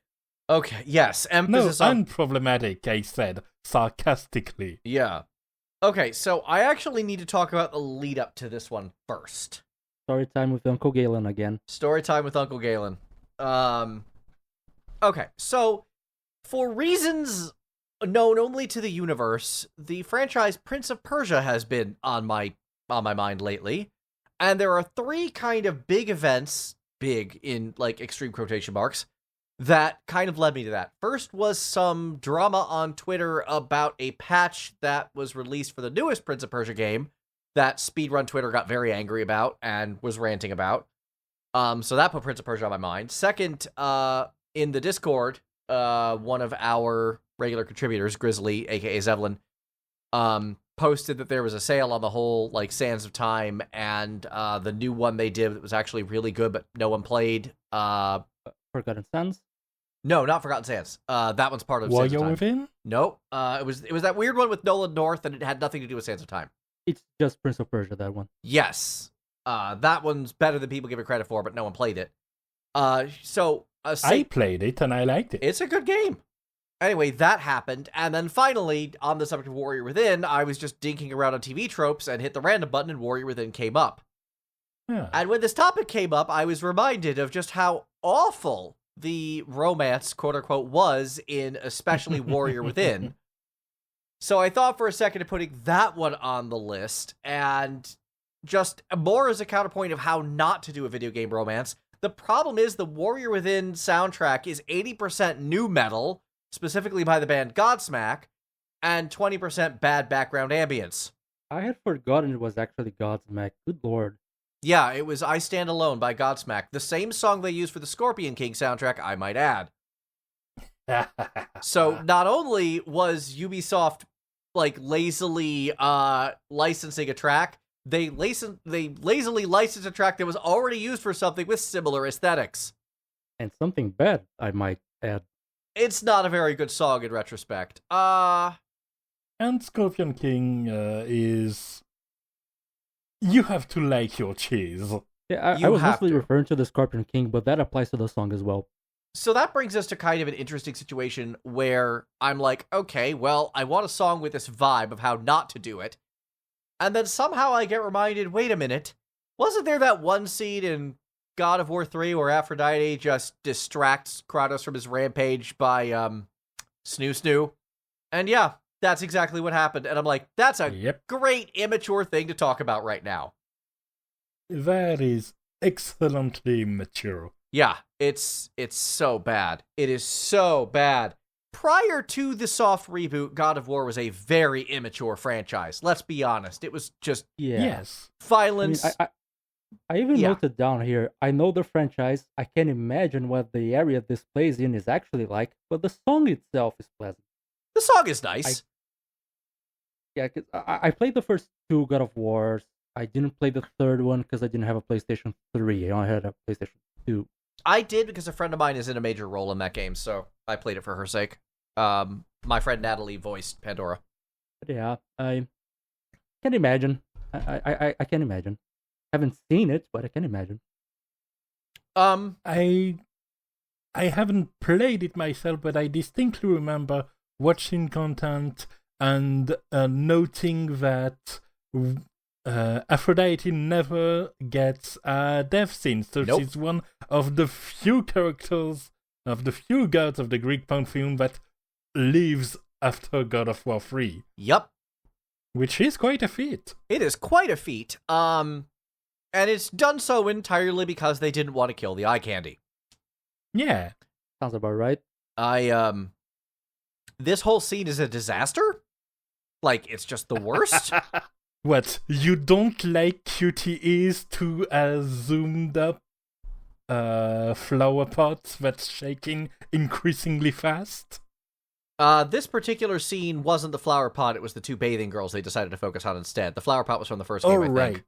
Okay, yes, No, emphasis on... unproblematic, I said, sarcastically. Yeah. Okay, so I actually need to talk about the lead up to this one first. Story time with Uncle Galen again. Story time with Uncle Galen. Okay, so for reasons known only to the universe, the franchise Prince of Persia has been on my mind lately, and there are 3 kind of big events, big in like extreme quotation marks, that kind of led me to that. First was some drama on Twitter about a patch that was released for the newest Prince of Persia game that Speedrun Twitter got very angry about and was ranting about. So that put Prince of Persia on my mind. Second, in the Discord, one of our regular contributors, Grizzly, aka Zevlin, posted that there was a sale on the whole, like, Sands of Time, and the new one they did that was actually really good, but no one played. Forgotten Sands? No, not Forgotten Sands. That one's part of Sands of Warrior Time. Within? Nope. It was that weird one with Nolan North, and it had nothing to do with Sands of Time. It's just Prince of Persia, that one. Yes. That one's better than people give it credit for, but no one played it. I played it, and I liked it. It's a good game. Anyway, that happened, and then finally, on the subject of Warrior Within, I was just dinking around on TV tropes and hit the random button, and Warrior Within came up. Yeah. And when this topic came up, I was reminded of just how awful the romance, quote-unquote, was in especially Warrior Within. So I thought for a second of putting that one on the list, and just more as a counterpoint of how not to do a video game romance. The problem is the Warrior Within soundtrack is 80% nu metal, specifically by the band Godsmack, and 20% bad background ambience. I had forgotten it was actually Godsmack. Good lord. Yeah, it was I Stand Alone by Godsmack, the same song they used for the Scorpion King soundtrack, I might add. So not only was Ubisoft like lazily licensing a track, they lazily licensed a track that was already used for something with similar aesthetics. And something bad, I might add. It's not a very good song in retrospect. And Scorpion King is... You have to like your cheese. Yeah, I was mostly referring to the Scorpion King, but that applies to the song as well. So that brings us to kind of an interesting situation where I'm like, okay, well, I want a song with this vibe of how not to do it. And then somehow I get reminded, wait a minute, wasn't there that one scene in God of War 3 where Aphrodite just distracts Kratos from his rampage by Snoo? And yeah, that's exactly what happened. And I'm like, that's a great immature thing to talk about right now. That is excellently mature. Yeah, it's so bad. It is so bad. Prior to the soft reboot, God of War was a very immature franchise. Let's be honest. It was just violence. I even noted down here, I know the franchise, I can't imagine what the area this plays in is actually like, but the song itself is pleasant. The song is nice. Cause I played the first 2 God of Wars. I didn't play the third one because I didn't have a PlayStation 3. I only had a PlayStation 2. I did because a friend of mine is in a major role in that game, so I played it for her sake. My friend Natalie voiced Pandora. But yeah, I can imagine. I can imagine. I haven't seen it, but I can imagine. I haven't played it myself, but I distinctly remember watching content and noting that Aphrodite never gets a death scene, so she's one of the few characters, of the few gods of the Greek pantheon that lives after God of War 3. Yep. Which is quite a feat. It is quite a feat. And it's done so entirely because they didn't want to kill the eye candy. Yeah. Sounds about right. This whole scene is a disaster? Like, it's just the worst? What, you don't like QTEs to a zoomed up flower pot that's shaking increasingly fast? This particular scene wasn't the flower pot, it was the 2 bathing girls they decided to focus on instead. The flower pot was from the first game, I think.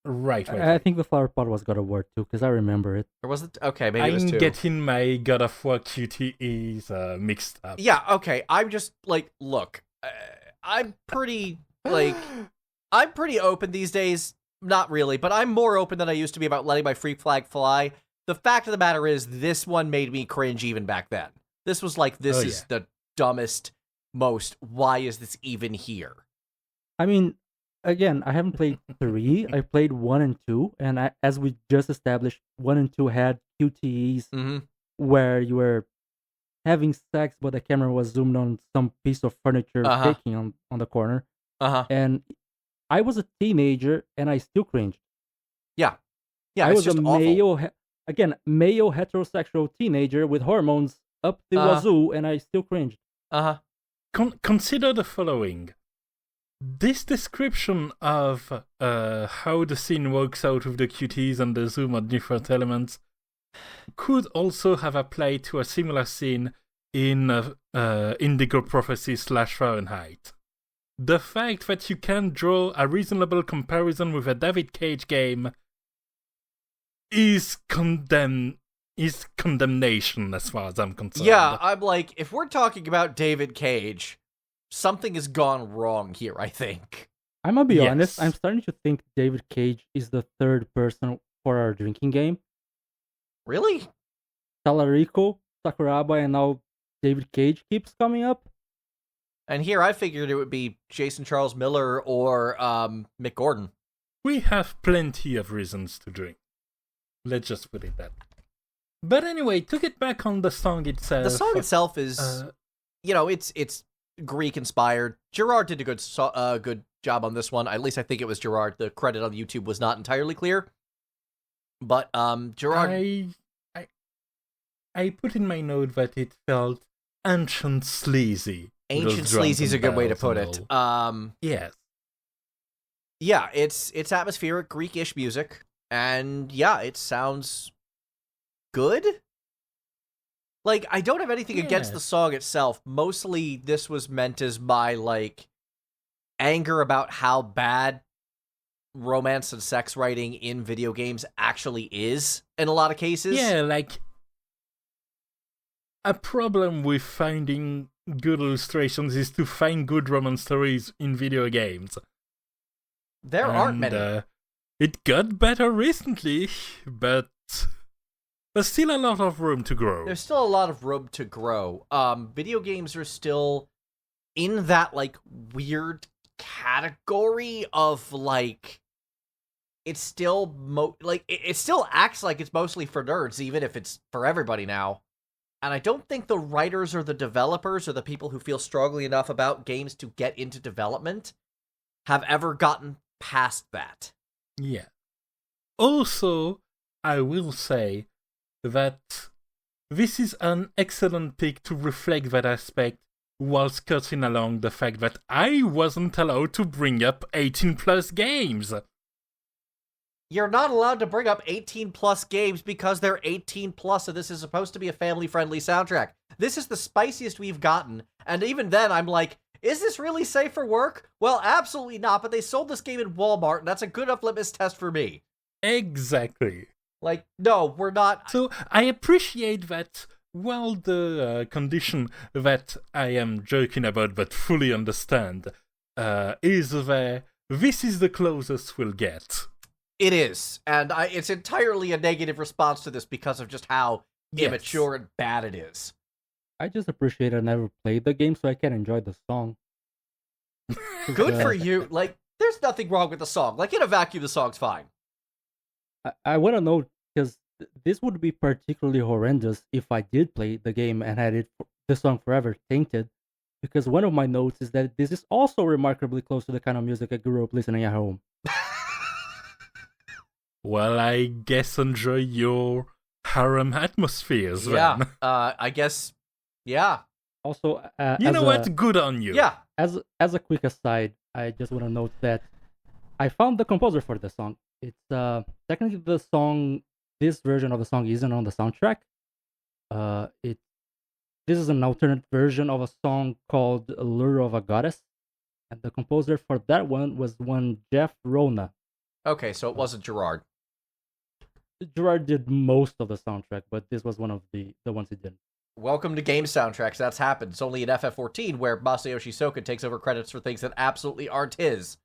Right. I think the flower pot was God of War 2, because I remember it. Or was it? Okay, maybe it was 2. I'm getting my God of War QTEs mixed up. Yeah, okay, I'm just, like, look, I'm pretty, like... I'm pretty open these days. Not really, but I'm more open than I used to be about letting my freak flag fly. The fact of the matter is, this one made me cringe even back then. This was like, this is the dumbest, most, why is this even here? I mean, again, I haven't played 3. I played 1 and 2, and as we just established, 1 and 2 had QTEs where you were having sex, but the camera was zoomed on some piece of furniture shaking on the corner. And I was a teenager, and I still cringed. Yeah, I was just a male heterosexual teenager with hormones up the wazoo, and I still cringed. Consider the following. This description of how the scene works out with the QTs and the zoom on different elements could also have applied to a similar scene in Indigo Prophecy / Fahrenheit. The fact that you can draw a reasonable comparison with a David Cage game is condemnation as far as I'm concerned. Yeah, I'm like, if we're talking about David Cage, something has gone wrong here, I think. I'm gonna be honest, I'm starting to think David Cage is the third person for our drinking game. Really? Talarico, Sakuraba, and now David Cage keeps coming up. And here I figured it would be Jason Charles Miller or Mick Gordon. We have plenty of reasons to drink. Let's just put it that way. But anyway, to get back on the song itself. The song itself is, it's Greek-inspired. Gerard did a good job on this one. At least I think it was Gerard. The credit on YouTube was not entirely clear. But Gerard... I put in my note that it felt ancient sleazy. Ancient sleazy is a good way to put it. Yes. Yeah, it's atmospheric Greek-ish music, and yeah, it sounds good. Like, I don't have anything against the song itself. Mostly, this was meant as my, like, anger about how bad romance and sex writing in video games actually is, in a lot of cases. Yeah, like, a problem with finding good illustrations is to find good romance stories in video games. There aren't many. It got better recently, but there's still a lot of room to grow. There's still a lot of room to grow. Video games are still in that, like, weird category of, like, it's still, it still acts like it's mostly for nerds, even if it's for everybody now. And I don't think the writers or the developers or the people who feel strongly enough about games to get into development have ever gotten past that. Yeah. Also, I will say that this is an excellent pick to reflect that aspect while skirting along the fact that I wasn't allowed to bring up 18+ games. You're not allowed to bring up 18+ games because they're 18+, and this is supposed to be a family-friendly soundtrack. This is the spiciest we've gotten, and even then I'm like, is this really safe for work? Well, absolutely not, but they sold this game in Walmart, and that's a good enough litmus test for me. Exactly. Like, no, we're not... So, I appreciate that while the condition that I am joking about but fully understand is there, this is the closest we'll get. It is, and it's entirely a negative response to this because of just how immature and bad it is. I just appreciate I never played the game, so I can enjoy the song. Good for you. Like, there's nothing wrong with the song. Like, in a vacuum, the song's fine. I want to know, because this would be particularly horrendous if I did play the game and had the song forever tainted, because one of my notes is that this is also remarkably close to the kind of music I grew up listening at home. Well, I guess enjoy your harem atmospheres, then. Yeah, I guess, yeah. Also, you know what? Good on you. Yeah. As a quick aside, I just want to note that I found the composer for the song. It's technically this version of the song isn't on the soundtrack. This is an alternate version of a song called Lure of a Goddess, and the composer for that one was Jeff Rona. Okay, so it wasn't Gerard. Gerard did most of the soundtrack, but this was one of the ones he didn't. Welcome to game soundtracks. That's happened. It's only in FF14 where Masayoshi Soka takes over credits for things that absolutely aren't his.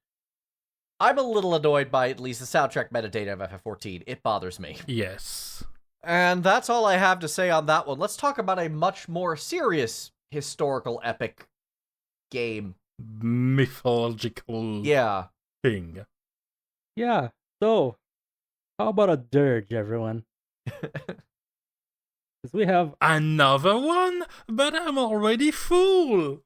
I'm a little annoyed by at least the soundtrack metadata of FF14. It bothers me. Yes. And that's all I have to say on that one. Let's talk about a much more serious historical epic game. Mythological Yeah. thing. Yeah. So, how about a dirge, everyone? Because we have Another one? But I'm already full!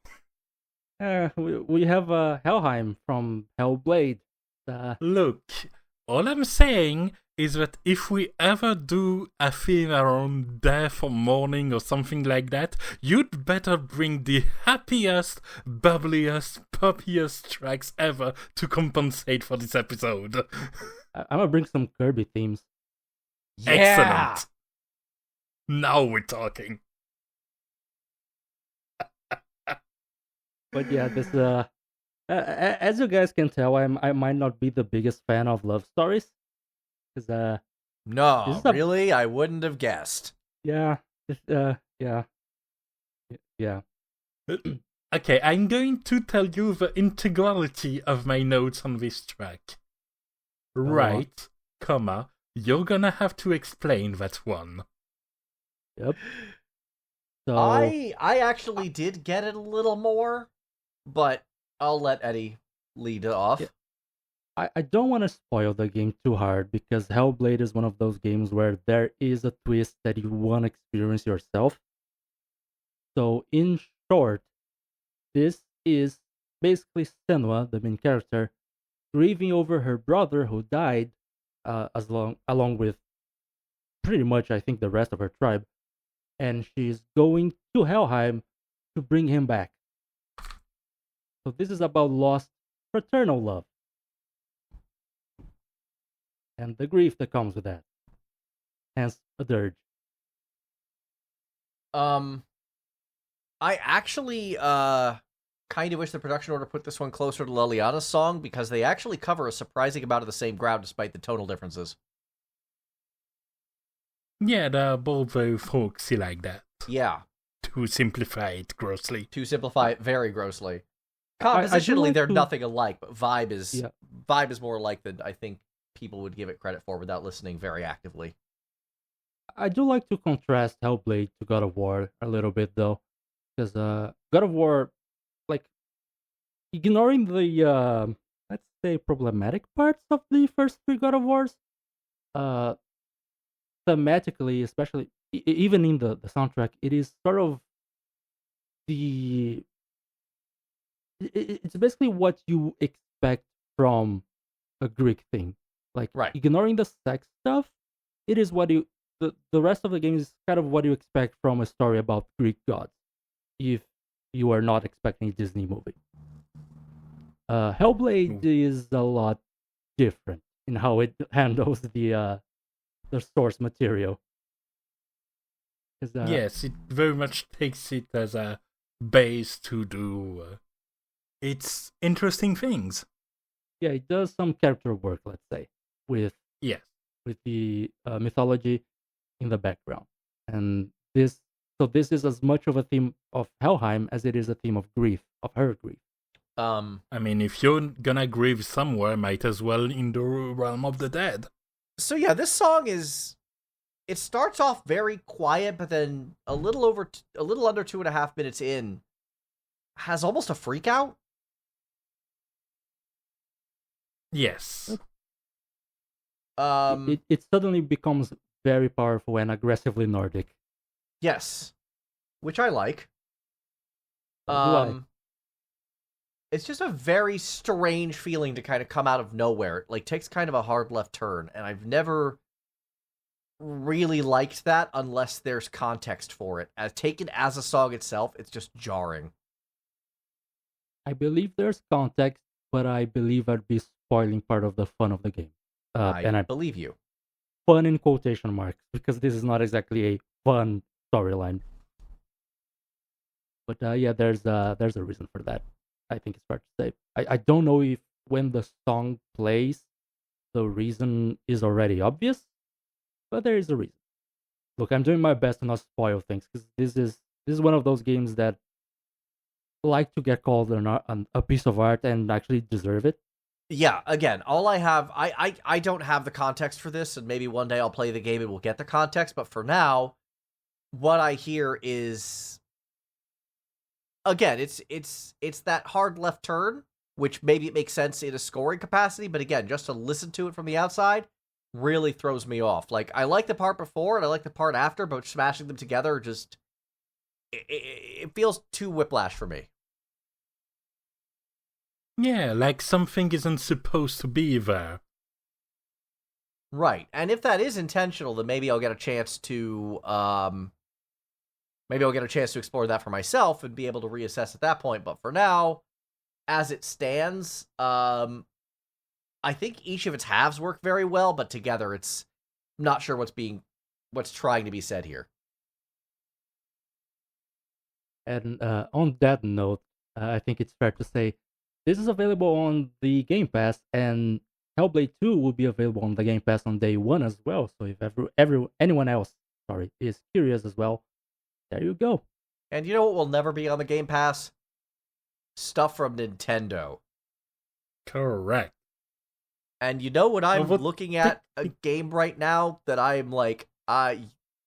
we have Helheim from Hellblade. Look, all I'm saying is that if we ever do a theme around death or mourning or something like that, you'd better bring the happiest, bubbliest, puppiest tracks ever to compensate for this episode. I'm gonna bring some Kirby themes. Yeah! Excellent. Now we're talking. But yeah, this as you guys can tell, I might not be the biggest fan of love stories, because No, This is a- really? I wouldn't have guessed. yeah, yeah. Okay, I'm going to tell you the integrality of my notes on this track. Right, comma, you're gonna have to explain that one. Yep. So I actually did get it a little more, but I'll let Eddie lead it off. Yeah. I don't want to spoil the game too hard because Hellblade is one of those games where there is a twist that you want to experience yourself. So in short, this is basically Senua, the main character, grieving over her brother who died, along with pretty much I think the rest of her tribe, and she's going to Helheim to bring him back. So this is about lost fraternal love and the grief that comes with that. Hence a dirge. I actually kind of wish the production order put this one closer to Lelianna's song because they actually cover a surprising amount of the same ground despite the tonal differences. Yeah, they're both very folksy like that. Yeah. To simplify it grossly. To simplify it very grossly. I do Compositionally, like they're to- nothing alike, but vibe is more alike than I think people would give it credit for without listening very actively. I do like to contrast Hellblade to God of War a little bit though, because God of War, like ignoring the let's say problematic parts of the first three God of Wars, uh, thematically, especially even in the soundtrack, it is sort of the it's basically what you expect from a Greek thing. Like Right. ignoring the sex stuff, it is what you the rest of the game is kind of what you expect from a story about Greek gods. If you are not expecting a Disney movie. Hellblade is a lot different in how it handles the source material. Yes, it very much takes it as a base to do its interesting things. Yeah, it does some character work, let's say, with the mythology in the background, and this is as much of a theme of Helheim as it is a theme of grief, of her grief. I mean, if you're gonna grieve somewhere, might as well in the realm of the dead. So yeah, this song it starts off very quiet, but then a little under 2.5 minutes in, has almost a freak out. Yes. It suddenly becomes very powerful and aggressively Nordic. Yes, which I like. It's just a very strange feeling to kind of come out of nowhere. It, like, takes kind of a hard left turn, and I've never really liked that unless there's context for it. As taken as a song itself, it's just jarring. I believe there's context, but I believe I'd be spoiling part of the fun of the game. I believe you. Fun in quotation marks, because this is not exactly a fun storyline. But yeah, there's a reason for that. I think it's fair to say. I don't know if when the song plays, the reason is already obvious, but there is a reason. Look, I'm doing my best to not spoil things because this is one of those games that like to get called a piece of art and actually deserve it. Yeah, again, all I have, I don't have the context for this, and maybe one day I'll play the game and we'll get the context, but for now, what I hear is, again, it's that hard left turn, which maybe it makes sense in a scoring capacity, but again, just to listen to it from the outside really throws me off. Like, I like the part before and I like the part after, but smashing them together just, it feels too whiplash for me. Yeah, like something isn't supposed to be there. Right, and if that is intentional, then maybe I'll get a chance to, explore that for myself and be able to reassess at that point. But for now, as it stands, I think each of its halves work very well, but together it's not sure what's trying to be said here. And on that note, I think it's fair to say this is available on the Game Pass, and Hellblade 2 will be available on the Game Pass on day one as well. So if anyone else, is curious as well, there you go. And you know what will never be on the Game Pass? Stuff from Nintendo. Correct. And you know when I'm looking at a game right now that I'm like,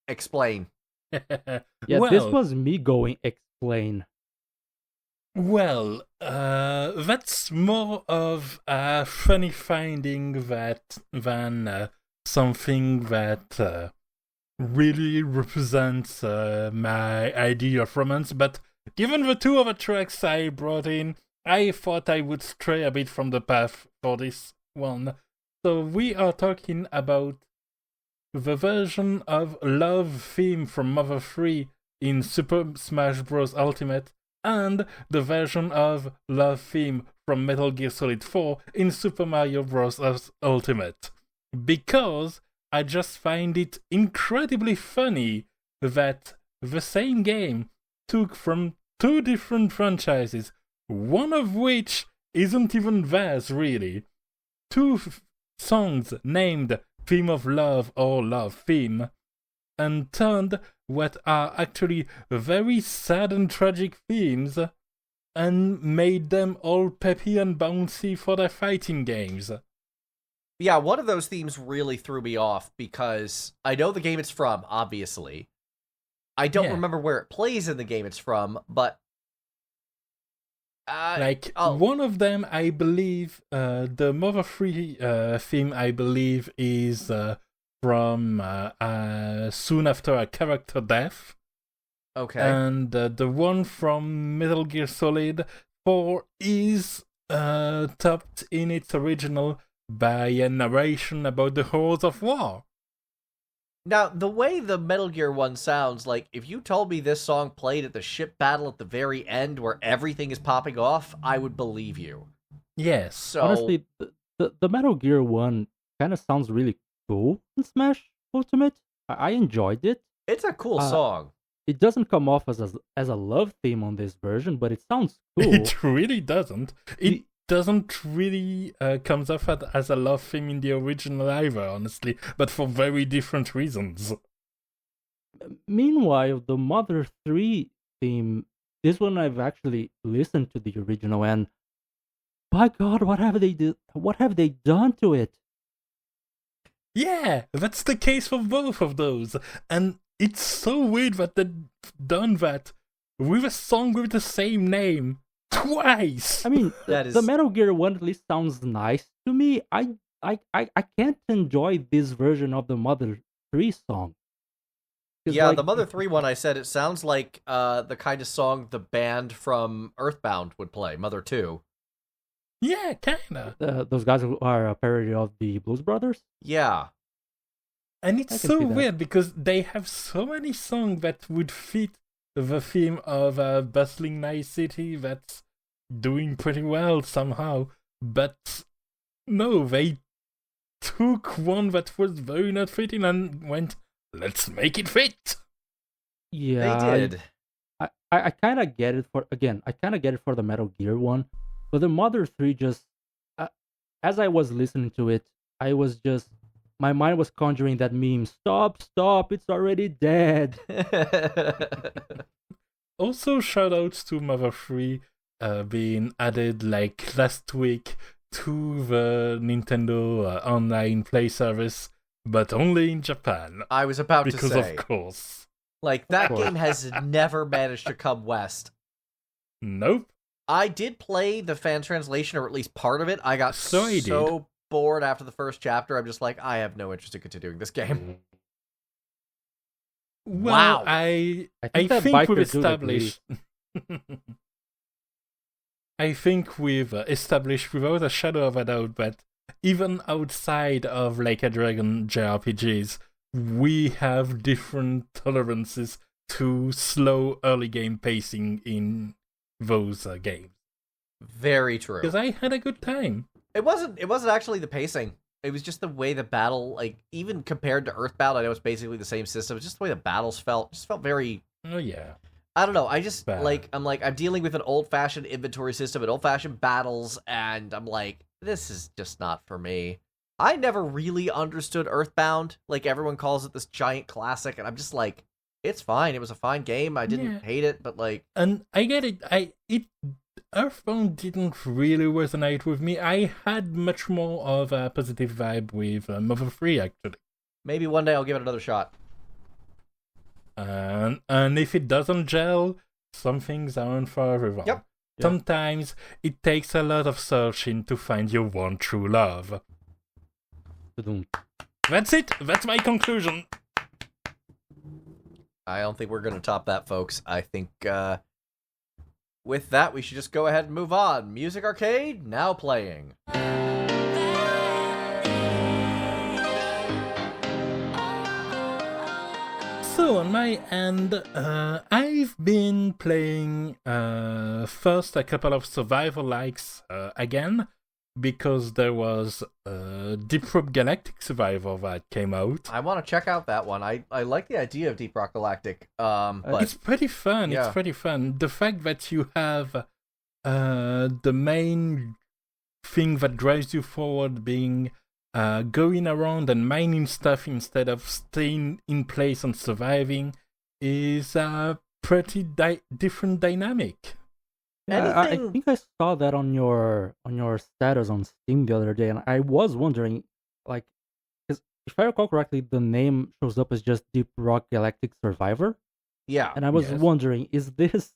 explain. Yeah, this was me going explain. Well, that's more of a funny finding than something that really represents my idea of romance. But given the two other tracks I brought in, I thought I would stray a bit from the path for this one. So we are talking about the version of Love theme from Mother 3 in Super Smash Bros. Ultimate, and the version of Love theme from Metal Gear Solid 4 in Super Mario Bros. Ultimate. Because I just find it incredibly funny that the same game took from two different franchises, one of which isn't even theirs really, two songs named Theme of Love or Love Theme, and turned what are actually very sad and tragic themes and made them all peppy and bouncy for their fighting games. Yeah, one of those themes really threw me off because I know the game it's from, obviously. I don't remember where it plays in the game it's from, but one of them, I believe, the Mother 3 theme, I believe, is from soon after a character death. Okay. And the one from Metal Gear Solid 4 is topped in its original by a narration about the horrors of war. Now, the way the Metal Gear one sounds, like, if you told me this song played at the ship battle at the very end where everything is popping off, I would believe you. Yes. So, honestly, the Metal Gear one kind of sounds really cool in Smash Ultimate. I enjoyed it. It's a cool song. It doesn't come off as a love theme on this version, but it sounds cool. It really doesn't. It doesn't really comes off as a love theme in the original either, honestly, but for very different reasons. Meanwhile, the Mother 3 theme, this one I've actually listened to the original, and by God, what have they done to it? Yeah, that's the case for both of those, and it's so weird that they've done that with a song with the same name twice. I mean, That the Metal Gear one at least sounds nice to me. I can't enjoy this version of the Mother 3 song. Yeah, the Mother 3 one, I said it sounds like the kind of song the band from Earthbound would play, Mother 2. Yeah, kinda. Those guys who are a parody of the Blues Brothers? Yeah. And it's so weird because they have so many songs that would fit the theme of a bustling nice city that's doing pretty well somehow. But no, they took one that was very not fitting and went, let's make it fit. Yeah, They did. I kind of get it for the Metal Gear one, but the Mother 3 just, as I was listening to it, my mind was conjuring that meme, stop, it's already dead. Also, shoutouts to Mother 3 being added like last week to the Nintendo online play service, but only in Japan. I was about to Because say, of course. like, that course. game has never managed to come west. Nope. I did play the fan translation, or at least part of it. I got So I did. bored after the first chapter. I'm just like, I have no interest in continuing this game. Well, Wow. I think that think we've bikers would agree. established. I think we've established without a shadow of a doubt that even outside of Like a Dragon JRPGs, we have different tolerances to slow early game pacing in those games. Very true. Because I had a good time. It wasn't actually the pacing. It was just the way the battle, like, even compared to Earthbound, I know it's basically the same system. It's just the way the battles felt. It just felt very... Oh, yeah. I don't know. I just, Bad. I'm dealing with an old-fashioned inventory system and old-fashioned battles, and I'm like, this is just not for me. I never really understood Earthbound. Like, everyone calls it this giant classic, and I'm just like, it's fine. It was a fine game. I didn't hate it, but, like... And I get it. Earthbound didn't really resonate with me. I had much more of a positive vibe with Mother 3, actually. Maybe one day I'll give it another shot. And if it doesn't gel, some things aren't for everyone. Yep. Sometimes it takes a lot of searching to find your one true love. Ba-doom. That's it. That's my conclusion. I don't think we're going to top that, folks. I think, with that, we should just go ahead and move on. Music Arcade, now playing. So on my end, I've been playing first a couple of survival likes again, because there was Deep Rock Galactic Survivor that came out. I want to check out that one. I like the idea of Deep Rock Galactic. But It's pretty fun. yeah. It's pretty fun. The fact that you have the main thing that drives you forward being going around and mining stuff instead of staying in place and surviving is a pretty different dynamic. Yeah, I Anything- think I saw that on your status on Steam the other day, and I was wondering, like, because if I recall correctly, the name shows up as just Deep Rock Galactic Survivor, yeah. and I was Yes. wondering, is this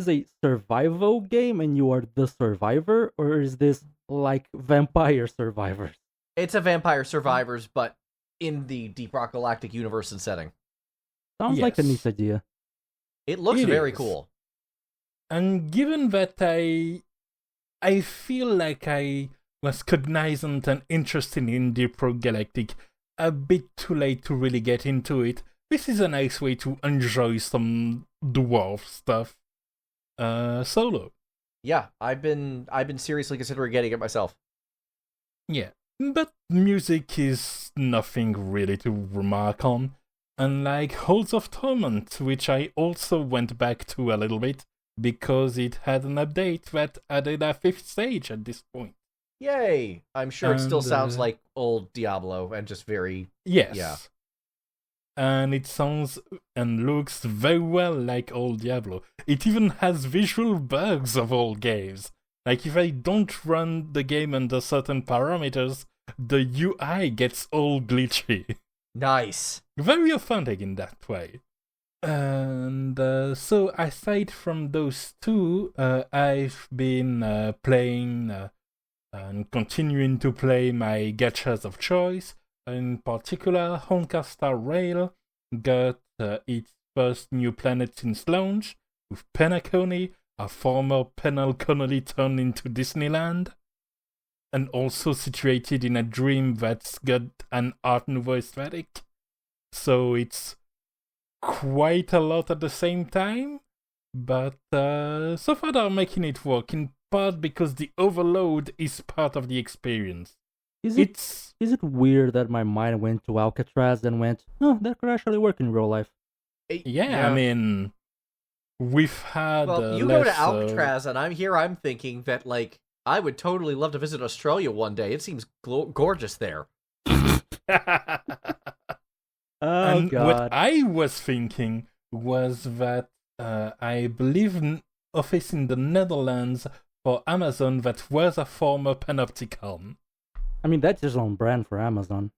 a survival game and you are the survivor, or is this like Vampire Survivors? It's a Vampire Survivors, but in the Deep Rock Galactic universe and setting. Sounds like a Yes. neat idea. It looks It very is. cool. And given that I feel like I was cognizant and interested in Deep Rock Galactic a bit too late to really get into it, this is a nice way to enjoy some dwarf stuff solo. Yeah, I've been seriously considering getting it myself. Yeah, but music is nothing really to remark on, unlike Halls of Torment, which I also went back to a little bit, because it had an update that added a 5th stage at this point. Yay! I'm sure it still And, sounds like old Diablo and just very... Yes. Yeah. And it sounds and looks very well like old Diablo. It even has visual bugs of old games. Like if I don't run the game under certain parameters, the UI gets all glitchy. Nice. Very authentic in that way. And so aside from those two, I've been playing and continuing to play my gachas of choice. In particular, Honka Star Rail got its first new planet since launch, with Penacony, a former Penal Connolly turned into Disneyland, and also situated in a dream that's got an Art Nouveau aesthetic. So it's quite a lot at the same time, but so far they're making it work, in part because the overload is part of the experience. Is It's it weird that my mind went to Alcatraz and went, oh, that could actually work in real life? yeah, I mean, we've had Well, you go to less, Alcatraz, and I'm thinking that, like, I would totally love to visit Australia one day. It seems gorgeous there. Oh, and God. what I was thinking was that I believe office in the Netherlands for Amazon that was a former panopticon. I mean, that's just on brand for Amazon.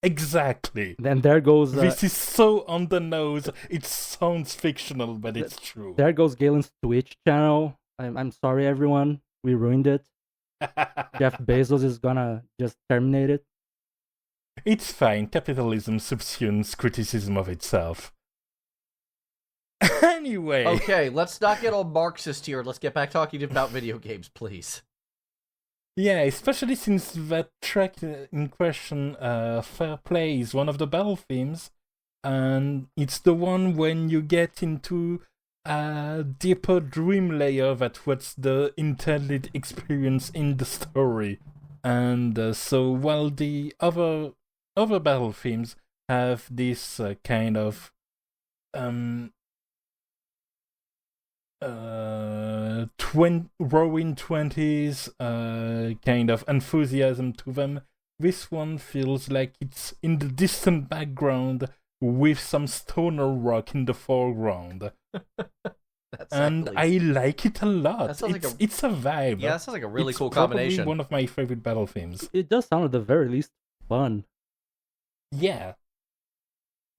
Exactly. Then there goes... this is so on the nose. It sounds fictional, but it's true. There goes Galen's Twitch channel. I'm sorry, everyone. We ruined it. Jeff Bezos is gonna just terminate it. It's fine. Capitalism subsumes criticism of itself. Anyway. Okay, let's not get all Marxist here. Let's get back talking about video games, please. Yeah, especially since that track in question, Fair Play, is one of the battle themes, and it's the one when you get into a deeper dream layer that what's the intended experience in the story. And so while the other battle themes have this kind of roaring 20s kind of enthusiasm to them, this one feels like it's in the distant background with some stoner rock in the foreground. And I like it a lot. It's a vibe. Yeah, that sounds like a really cool combination. It's one of my favorite battle themes. It does sound at the very least fun. Yeah.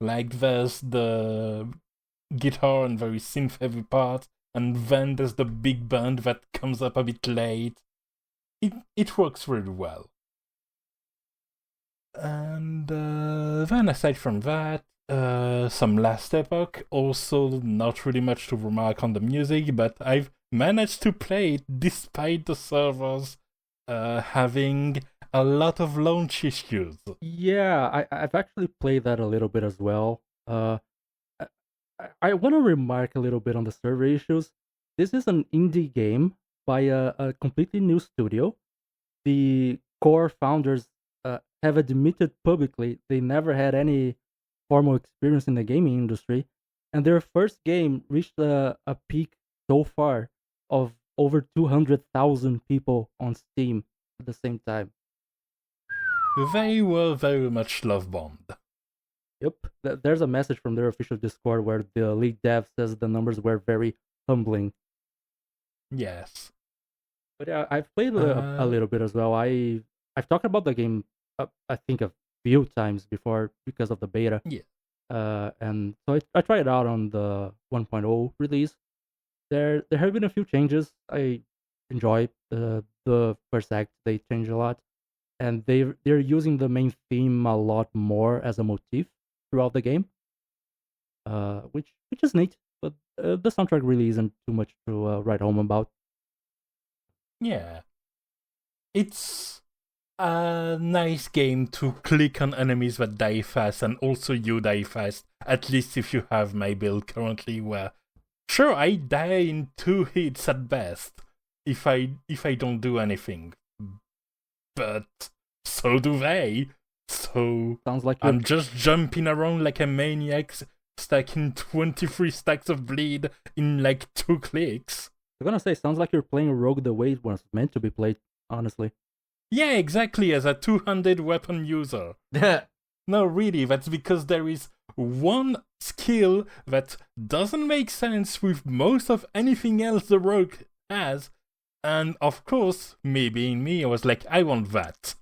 Like there's the guitar and very synth heavy part, and then there's the big band that comes up a bit late. It works really well. And then aside from that, some Last Epoch, also not really much to remark on the music, but I've managed to play it despite the servers having a lot of launch issues. Yeah, I've actually played that a little bit as well. I want to remark a little bit on the server issues. This is an indie game by a completely new studio. The core founders have admitted publicly they never had any formal experience in the gaming industry, and their first game reached a peak so far of over 200,000 people on Steam at the same time. They were very much love-bombed. Yep, there's a message from their official Discord where the lead dev says the numbers were very humbling. Yes. But yeah, I've played a little bit as well. I've talked about the game, I think, a few times before because of the beta. Yeah. And so I tried it out on the 1.0 release. There have been a few changes. I enjoy the first act. They change a lot, and they're using the main theme a lot more as a motif throughout the game, which is neat. But the soundtrack really isn't too much to write home about. Yeah, it's a nice game to click on enemies that die fast, and also you die fast. At least if you have my build currently, where sure I die in 2 hits at best if I don't do anything, but so do they. So Sounds like I'm just jumping around like a maniac, stacking 23 stacks of bleed in like 2 clicks. I'm gonna say, sounds like you're playing Rogue the way it was meant to be played, honestly. Yeah, exactly, as a 200 weapon user. No, really, that's because there is one skill that doesn't make sense with most of anything else the Rogue has, and of course, me being me, I was like, I want that.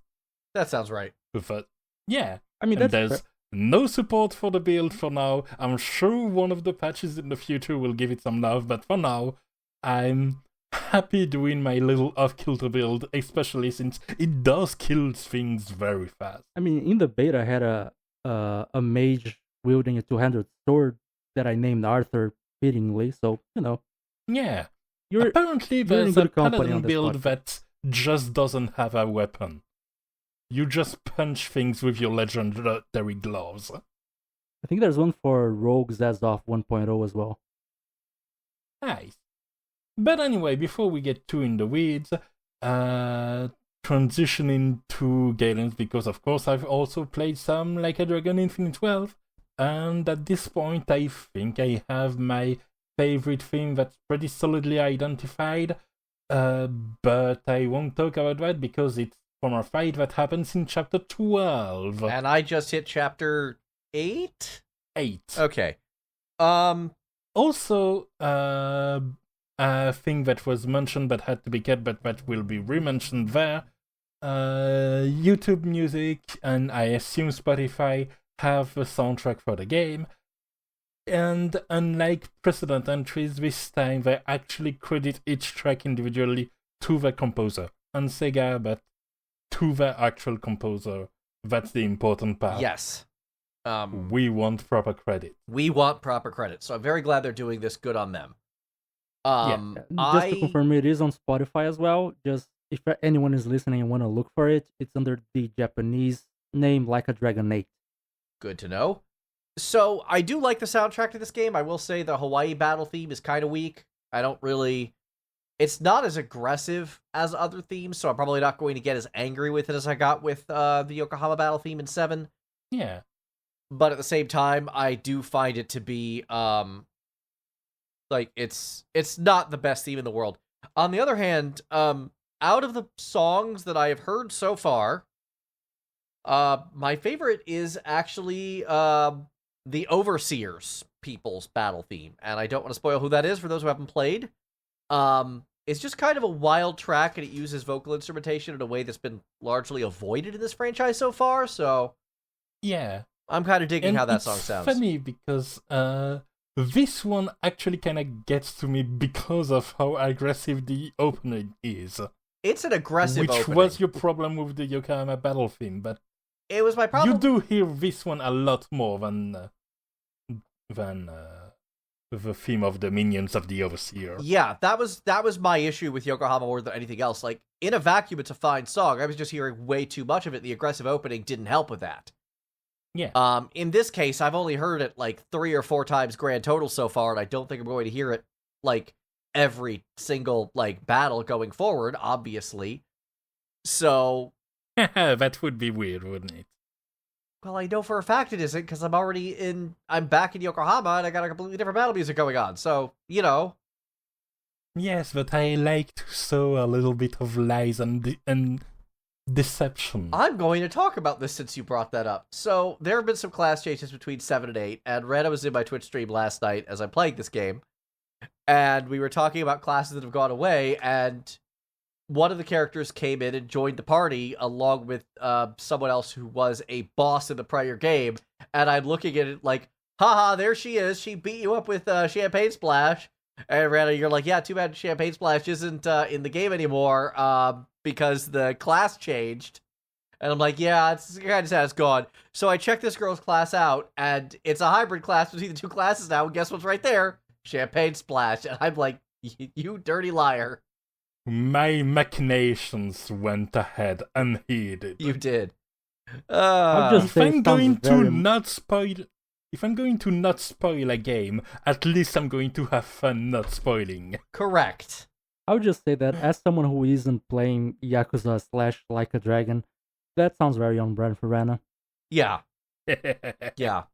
That sounds right. But yeah, I mean, there's no support for the build for now. I'm sure one of the patches in the future will give it some love, but for now, I'm happy doing my little off-kilter build, especially since it does kill things very fast. I mean, in the beta, I had a mage wielding a two-handed sword that I named Arthur fittingly, so, you know. Yeah. You're Apparently, there's a paladin build that just doesn't have a weapon. You just punch things with your legendary gloves. I think there's one for Rogue Zazov 1.0 as well. Nice. But anyway, before we get too in the weeds, transitioning to Galen's, because of course I've also played some Like a Dragon Infinite 12, and at this point I think I have my favorite theme that's pretty solidly identified, but I won't talk about that because it's from a fight that happens in chapter 12. And I just hit chapter 8? 8. Okay. Also, thing that was mentioned but had to be cut, but that will be re-mentioned there. YouTube Music and I assume Spotify have a soundtrack for the game. And unlike precedent entries, this time they actually credit each track individually to the composer. On Sega, but to the actual composer. That's the important part. Yes. We want proper credit. We want proper credit. So I'm very glad they're doing this. Good on them. Just to confirm, it is on Spotify as well. Just if anyone is listening and want to look for it, it's under the Japanese name Like a Dragon 8. Good to know. So I do like the soundtrack to this game. I will say the Hawaii battle theme is kind of weak. It's not as aggressive as other themes, so I'm probably not going to get as angry with it as I got with the Yokohama battle theme in 7. Yeah. But at the same time, I do find it to be, it's not the best theme in the world. On the other hand, out of the songs that I have heard so far, my favorite is actually the Overseers people's battle theme. And I don't want to spoil who that is for those who haven't played. It's just kind of a wild track, and it uses vocal instrumentation in a way that's been largely avoided in this franchise so far, so... Yeah. I'm kind of digging how that song sounds. It's funny because this one actually kind of gets to me because of how aggressive the opening is. It's an aggressive opening. Which was your problem with the Yokohama battle theme, but... It was my problem... You do hear this one a lot more than the theme of the Minions of the Overseer. Yeah, that was my issue with Yokohama more than anything else. Like, in a vacuum, it's a fine song. I was just hearing way too much of it. The aggressive opening didn't help with that. Yeah. In this case, I've only heard it like 3 or 4 times grand total so far, and I don't think I'm going to hear it like every single like battle going forward, obviously. So that would be weird, wouldn't it? Well, I know for a fact it isn't, because I'm back in Yokohama, and I got a completely different battle music going on, so, you know. Yes, but I like to sow a little bit of lies and deception. I'm going to talk about this since you brought that up. So, there have been some class changes between 7 and 8, and Rena was in my Twitch stream last night as I'm playing this game, and we were talking about classes that have gone away, and one of the characters came in and joined the party along with someone else who was a boss in the prior game, and I'm looking at it like, haha, there she is, she beat you up with Champagne Splash, and Rana, you're like, yeah, too bad Champagne Splash isn't in the game anymore, because the class changed, and I'm like, yeah, it's kind of sad it's gone. So I checked this girl's class out, and it's a hybrid class between the two classes now, and guess what's right there? Champagne Splash, and I'm like, you dirty liar. My machinations went ahead unheeded. You did. If I'm going to not spoil a game, at least I'm going to have fun not spoiling. Correct. I would just say that as someone who isn't playing Yakuza / Like a Dragon, that sounds very on brand for Rana. Yeah. Yeah.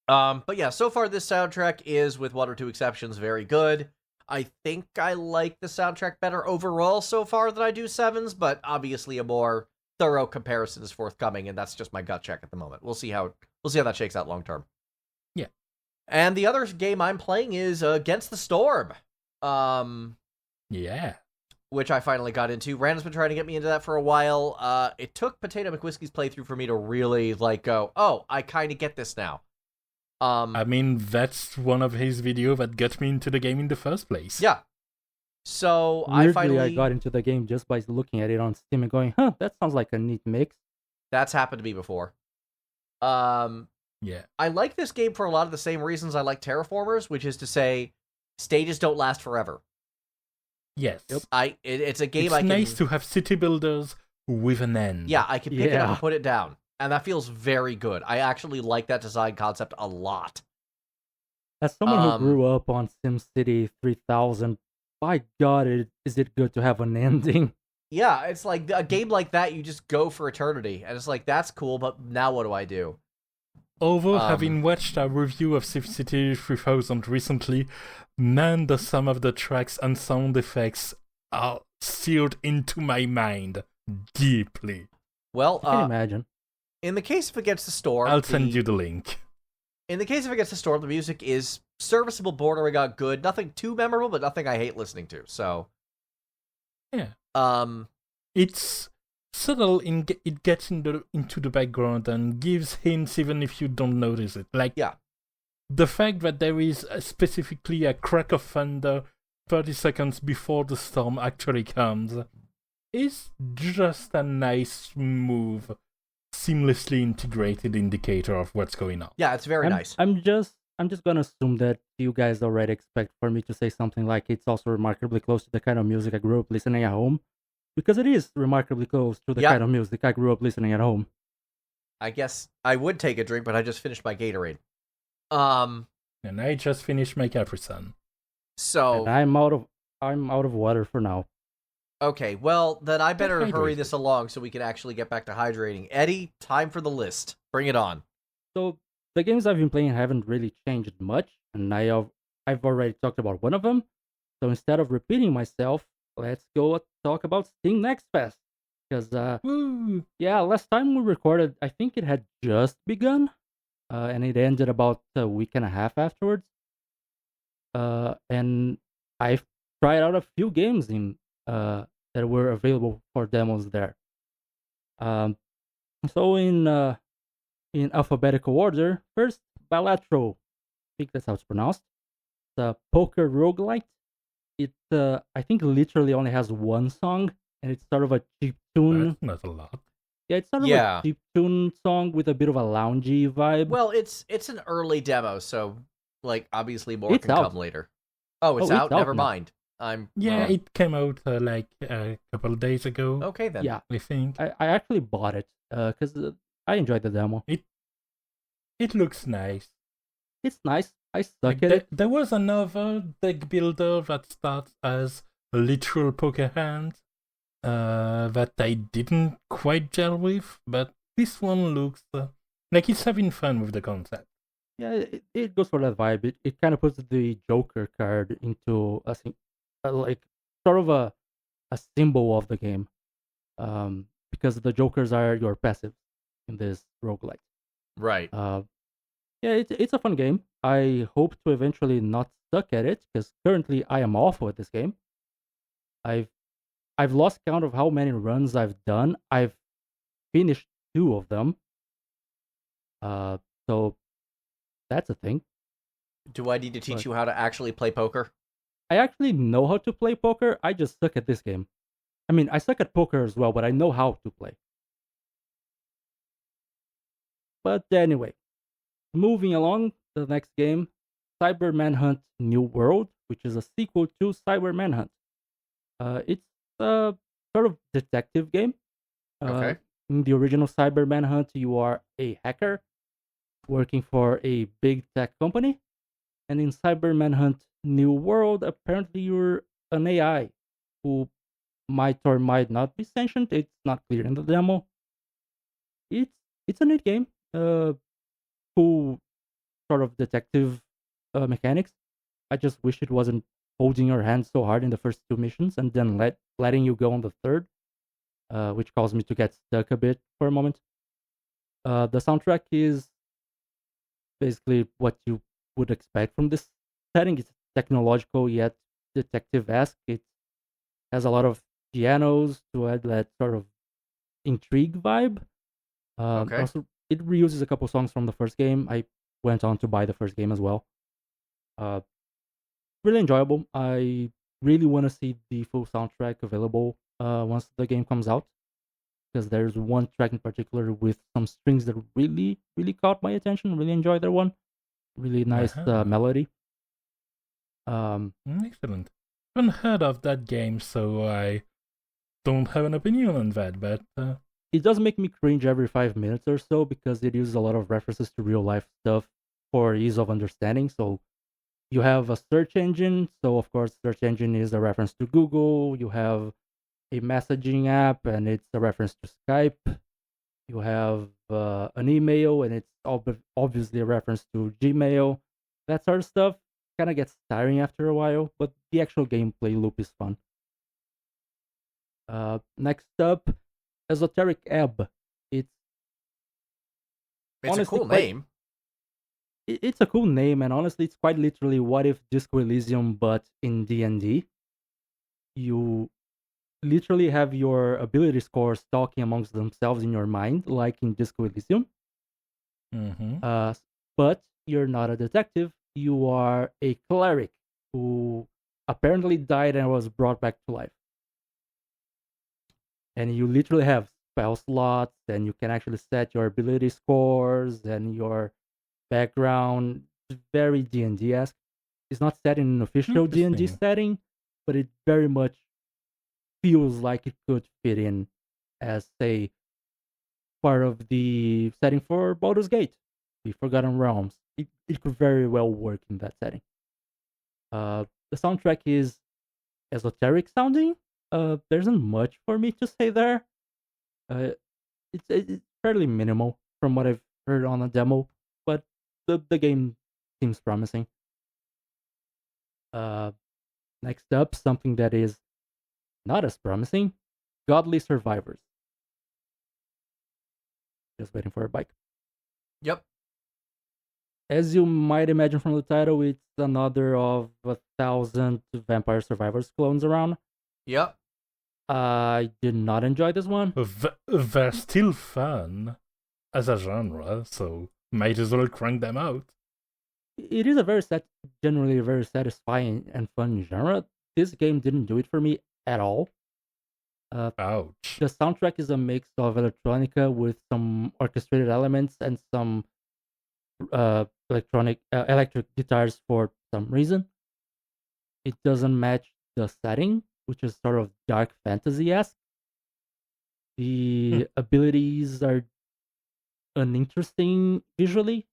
But yeah, so far this soundtrack is, with 1 or 2 exceptions, very good. I think I like the soundtrack better overall so far than I do 7's, but obviously a more thorough comparison is forthcoming, and that's just my gut check at the moment. We'll see how that shakes out long term. Yeah. And the other game I'm playing is Against the Storm. Yeah. Which I finally got into. Randall's been trying to get me into that for a while. It took Potato McWhiskey's playthrough for me to really go, oh, I kind of get this now. I mean, that's one of his videos that got me into the game in the first place. Yeah. So Weirdly, I got into the game just by looking at it on Steam and going, that sounds like a neat mix. That's happened to me before. Yeah. I like this game for a lot of the same reasons I like Terraformers, which is to say, stages don't last forever. Yes. Yep. It's a game it's I can... nice to have city builders with an end. Yeah, I can pick it up and put it down. And that feels very good. I actually like that design concept a lot. As someone who grew up on SimCity 3000, by God, is it good to have an ending. Yeah, it's like a game like that, you just go for eternity. And it's like, that's cool, but now what do I do? Although having watched a review of SimCity 3000 recently, man, the sum of the tracks and sound effects are seared into my mind deeply. Well, I can imagine. In the case of Against the Storm... I'll send you the link. In the case of Against the Storm, the music is serviceable bordering on good. Nothing too memorable, but nothing I hate listening to. So Yeah. um, It's subtle. It gets into the background and gives hints even if you don't notice it. Like yeah. the fact that there is specifically a crack of thunder 30 seconds before the storm actually comes is just a nice, smooth, seamlessly integrated indicator of what's going on. Yeah, it's very nice. I'm just gonna assume that you guys already expect for me to say something like it's also remarkably close to the kind of music I grew up listening at home, because it is remarkably close to the Yep. kind of music I grew up listening at home. I guess I would take a drink, but I just finished my Gatorade. And I just finished my Capri Sun. So And I'm out of water for now. okay, well then I better Hydrated. hurry this along so we can actually get back to hydrating. Eddie, time for the list. Bring it on. So the games I've been playing haven't really changed much, and I've already talked about one of them. So instead of repeating myself, let's go talk about Steam Next Fest. Because Woo! yeah, last time we recorded, I think it had just begun, and it ended about a week and a half afterwards. And I've tried out a few games that were available for demos there. So in alphabetical order, first Balatro, I think that's how it's pronounced. The poker roguelite. It I think literally only has one song, and it's sort of a cheap tune. That's not a lot. Yeah, it's sort of Yeah. a cheap tune song with a bit of a loungy vibe. Well, it's an early demo, so like obviously more It's can out. come later. Oh, it's Oh, out. it's out Never now. mind. I'm Yeah, wrong. it came out like a couple of days ago, Okay then. Yeah, I think. I actually bought it because I enjoyed the demo. It looks nice. It's nice. I suck Like, at it. there was another deck builder that starts as a literal poker hand that I didn't quite gel with, but this one looks like it's having fun with the concept. Yeah, it goes for that vibe. It kind of puts the Joker card into like sort of a symbol of the game, because the Jokers are your passive in this roguelite. Right. Yeah, it's a fun game. I hope to eventually not suck at it because currently I am awful at this game. I've lost count of how many runs I've done. I've finished 2 of them. So that's a thing. Do I need to teach But- you how to actually play poker? I actually know how to play poker. I just suck at this game. I mean, I suck at poker as well, but I know how to play. But anyway, moving along, the next game, Cyber Manhunt New World, which is a sequel to Cyber Manhunt. It's a sort of detective game. Okay. In the original Cyber Manhunt, you are a hacker working for a big tech company. And in Cyber Manhunt New World, apparently you're an AI who might or might not be sentient. It's not clear in the demo. It's a neat game. Cool sort of detective mechanics. I just wish it wasn't holding your hand so hard in the first 2 missions and then letting you go on the third, which caused me to get stuck a bit for a moment. The soundtrack is basically what you would expect from this setting. It's technological yet detective-esque. It has a lot of pianos to add that sort of intrigue vibe. Okay. Also, it reuses a couple songs from the first game. I went on to buy the first game as well. Really enjoyable. I really want to see the full soundtrack available once the game comes out, because there's one track in particular with some strings that really, really caught my attention. Really enjoyed that one. Really nice melody. Excellent. Haven't heard of that game, so I don't have an opinion on that, but It does make me cringe every 5 minutes or so because it uses a lot of references to real life stuff for ease of understanding. So you have a search engine, so of course search engine is a reference to Google. You have a messaging app, and it's a reference to Skype. You have an email, and it's obviously a reference to Gmail. That sort of stuff kind of gets tiring after a while, but the actual gameplay loop is fun. Next up, Esoteric Ebb. It's It's a honestly cool quite- name. it's a cool name, and honestly, it's quite literally what if Disco Elysium, but in D&D. You literally have your ability scores talking amongst themselves in your mind, like in Disco Elysium. Mm-hmm. But you're not a detective. You are a cleric who apparently died and was brought back to life. And you literally have spell slots, and you can actually set your ability scores and your background. It's very D&D-esque. It's not set in an official D&D Interesting. setting, but it very much feels like it could fit in as, say, part of the setting for Baldur's Gate, the Forgotten Realms. It could very well work in that setting. The soundtrack is esoteric sounding. There isn't much for me to say there. Uh, it's fairly minimal from what I've heard on a demo, but the game seems promising. Uh, Next up, something that is not as promising: Godly Survivors. Just waiting for a bike. Yep. As you might imagine from the title, it's another of 1,000 Vampire Survivors clones around. Yep. I did not enjoy this one. They're still fun as a genre, so might as well crank them out. It is generally a very satisfying and fun genre. This game didn't do it for me at all. Ouch. The soundtrack is a mix of electronica with some orchestrated elements and some electric guitars for some reason. It doesn't match the setting, which is sort of dark fantasy-esque. The abilities are uninteresting visually.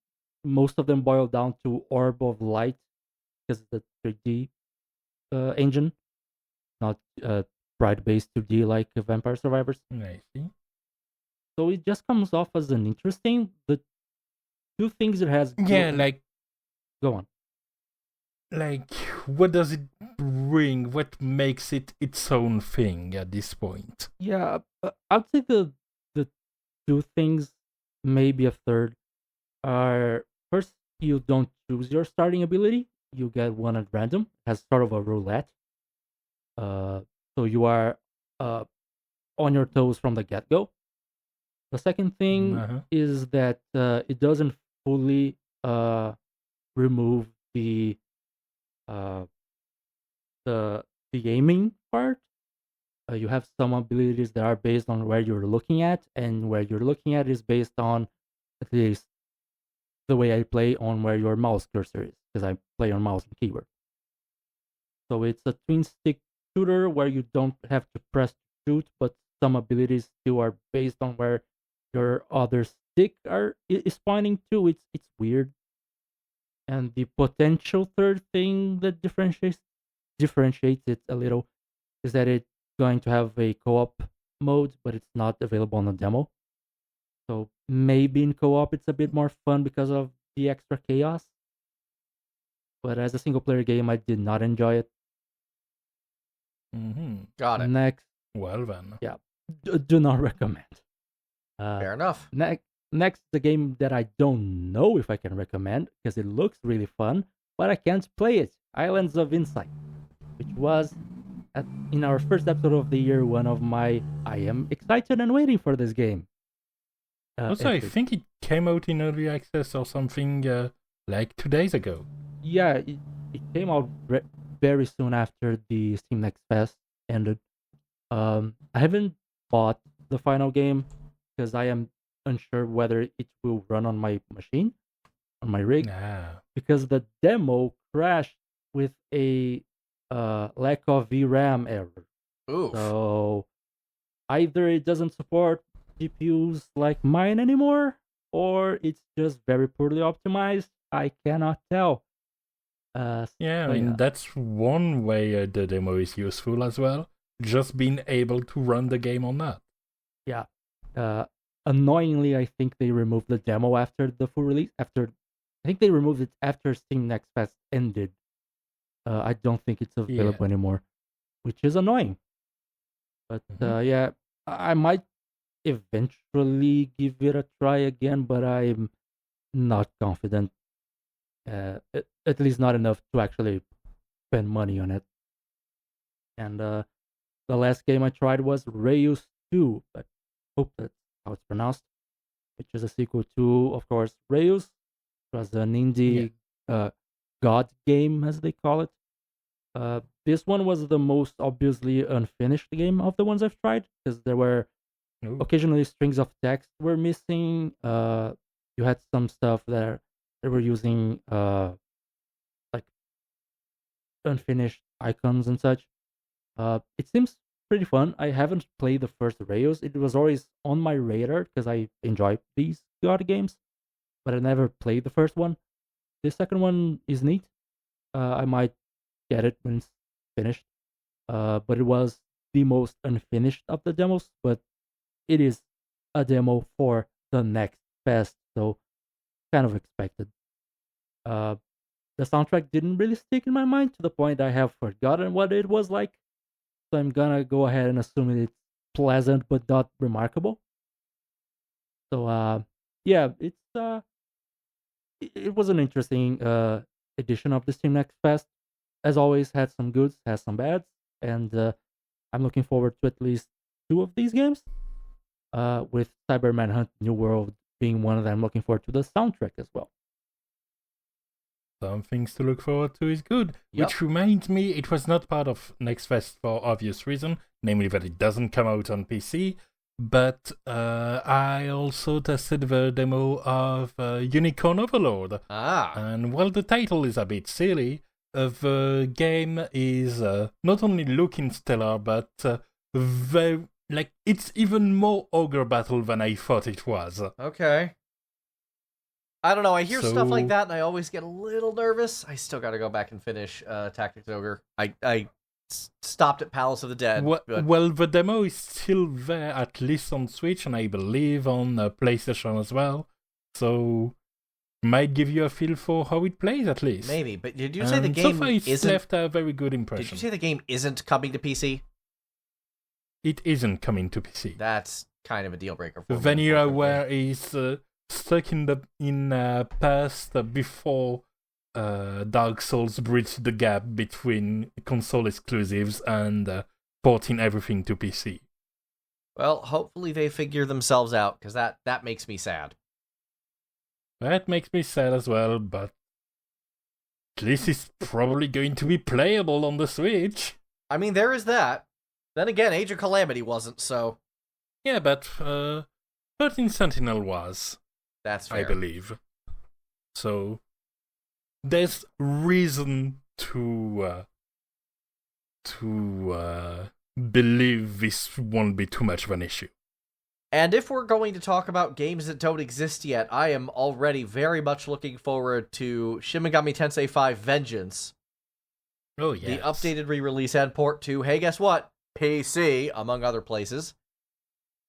Most of them boil down to Orb of Light because it's a 3D engine, not sprite-based 2D like Vampire Survivors. I see. So it just comes off as uninteresting. The two things it has. Yeah, like Go on. Like, what does it bring? What makes it its own thing at this point? Yeah, I'd say the two things, maybe a third, are first, you don't choose your starting ability. You get one at random, as sort of a roulette. So you are on your toes from the get go. The second thing Uh-huh. is that it doesn't fully remove uh, the aiming part. You have some abilities that are based on where you're looking at, and where you're looking at is based on, at least the way I play, on where your mouse cursor is, because I play on mouse and keyboard. So it's a twin stick shooter where you don't have to press to shoot, but some abilities still are based on where your other stick is pointing to. It's weird. And the potential third thing that differentiates it a little is that it's going to have a co-op mode, but it's not available on the demo. So maybe in co-op it's a bit more fun because of the extra chaos. But as a single player game, I did not enjoy it. Mm-hmm. Got it. Next, Well then. yeah, do not recommend. Fair enough. Next, the game that I don't know if I can recommend because it looks really fun, but I can't play it. Islands of Insight, which was in our first episode of the year one of my I am excited and waiting for this game. Also, I think it came out in early access or something like 2 days ago. Yeah, it came out very soon after the Steam Next Fest ended. I haven't bought the final game because I am unsure whether it will run on my machine, on my rig, because the demo crashed with a lack of VRAM error. Oof. So either it doesn't support GPUs like mine anymore, or it's just very poorly optimized. I cannot tell. Yeah, I mean, that's one way the demo is useful as well. Just being able to run the game on that. Yeah. Annoyingly, I think they removed the demo after the full release. I think they removed it after Steam Next Fest ended. I don't think it's available anymore, which is annoying. But yeah, I might eventually give it a try again, but I'm not confident. At least not enough to actually spend money on it. And the last game I tried was Reus 2. I hope that's how it's pronounced, which is a sequel to, of course, Reus. It was an indie god game, as they call it. This one was the most obviously unfinished game of the ones I've tried, because there were occasionally strings of text were missing. You had some stuff that they were using like unfinished icons and such. It seems pretty fun. I haven't played the first Reus. It was always on my radar because I enjoy these god games, but I never played the first one. The second one is neat. I might get it when it's finished. But it was the most unfinished of the demos, but it is a demo for the next fest, so kind of expected. The soundtrack didn't really stick in my mind to the point I have forgotten what it was like, so I'm gonna go ahead and assume it's pleasant but not remarkable. So yeah, it was an interesting edition of the Steam Next Fest. As always, had some goods, has some bads, and I'm looking forward to at least 2 of these games. With Cyber Manhunt New World being one of them. I'm looking forward to the soundtrack as well. Some things to look forward to is good. Yep. Which reminds me, it was not part of Next Fest for obvious reason, namely that it doesn't come out on PC. But I also tested the demo of Unicorn Overlord. And while the title is a bit silly, the game is not only looking stellar, but very, like, it's even more ogre battle than I thought it was. Okay. I don't know, I hear stuff like that and I always get a little nervous. I still gotta go back and finish Tactics Ogre. I stopped at Palace of the Dead. Well, the demo is still there, at least on Switch, and I believe on PlayStation as well. So, might give you a feel for how it plays, at least. Maybe, but did you say the game so far it's left a very good impression. Did you say the game isn't coming to PC? It isn't coming to PC. That's kind of a deal breaker for me. Vanillaware is stuck in the past before Dark Souls bridged the gap between console exclusives and porting everything to PC. Well, hopefully they figure themselves out, because that makes me sad. That makes me sad as well, but at least it's probably going to be playable on the Switch. I mean, there is that. Then again, Age of Calamity wasn't, so... Yeah, but 13 Sentinel was. That's fair. I believe. So, there's reason to believe this won't be too much of an issue. And if we're going to talk about games that don't exist yet, I am already very much looking forward to Shin Megami Tensei 5 Vengeance. Oh, yes. The updated re-release and port to, hey, guess what? PC, among other places.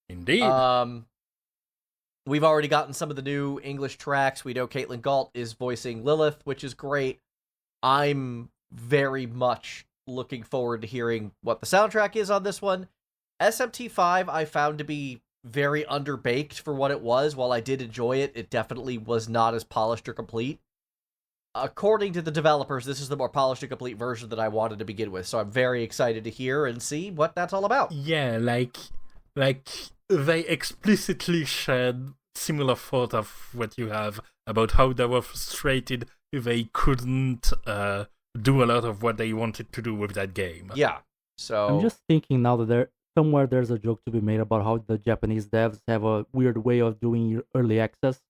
Indeed. We've already gotten some of the new English tracks. We know Caitlin Galt is voicing Lilith, which is great. I'm very much looking forward to hearing what the soundtrack is on this one. SMT5 I found to be very underbaked for what it was. While I did enjoy it, it definitely was not as polished or complete. According to the developers, this is the more polished and complete version that I wanted to begin with, so I'm very excited to hear and see what that's all about. Yeah, like they explicitly shared similar thought of what you have about how they were frustrated they couldn't do a lot of what they wanted to do with that game. Yeah, so... I'm just thinking now that there's a joke to be made about how the Japanese devs have a weird way of doing early access.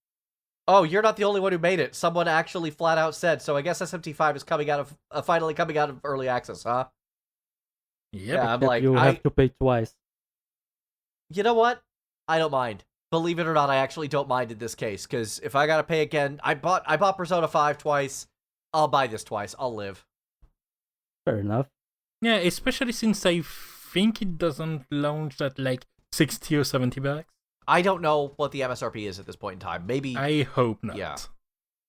Oh, you're not the only one who made it. Someone actually flat out said, so I guess SMT5 is finally coming out of early access, huh? Yep. Yeah, I'm like, you have to pay twice. You know what? I don't mind. Believe it or not, I actually don't mind in this case, because if I gotta pay again, I bought Persona 5 twice. I'll buy this twice. I'll live. Fair enough. Yeah, especially since I think it doesn't launch at like 60 or 70 bucks. I don't know what the MSRP is at this point in time. Maybe... I hope not. Yeah.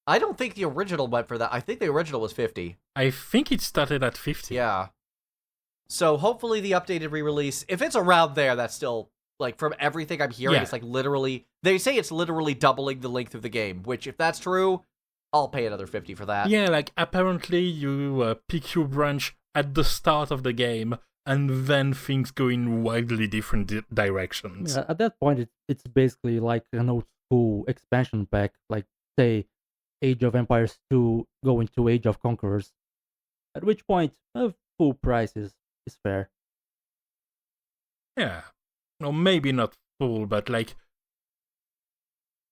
I don't think the original went for that. I think the original was 50. I think it started at 50. Yeah. So hopefully the updated re-release, if it's around there, that's still, like, from everything I'm hearing, It's like literally, they say it's literally doubling the length of the game, which if that's true, I'll pay another 50 for that. Yeah, like apparently you pick your branch at the start of the game, and then things go in wildly different directions. Yeah, at that point, it's basically like an old school expansion pack, like say Age of Empires 2 going to Age of Conquerors. At which point, full price is fair. Yeah, or maybe not full, but like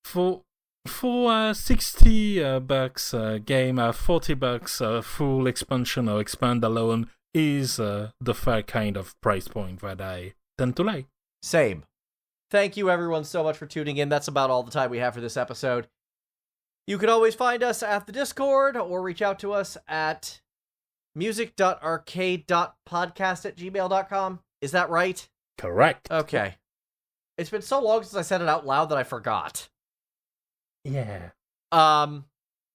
for 60 bucks game, $40 full expansion or expand alone is the fair kind of price point that I tend to like. Same. Thank you everyone so much for tuning in. That's about all the time we have for this episode. You can always find us at the Discord or reach out to us at music.arcade.podcast@gmail.com. Is that right? Correct. Okay. It's been so long since I said it out loud that I forgot. Yeah.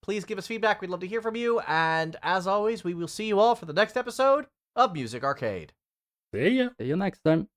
Please give us feedback. We'd love to hear from you. And as always, we will see you all for the next episode of Music Arcade. See ya. See you next time.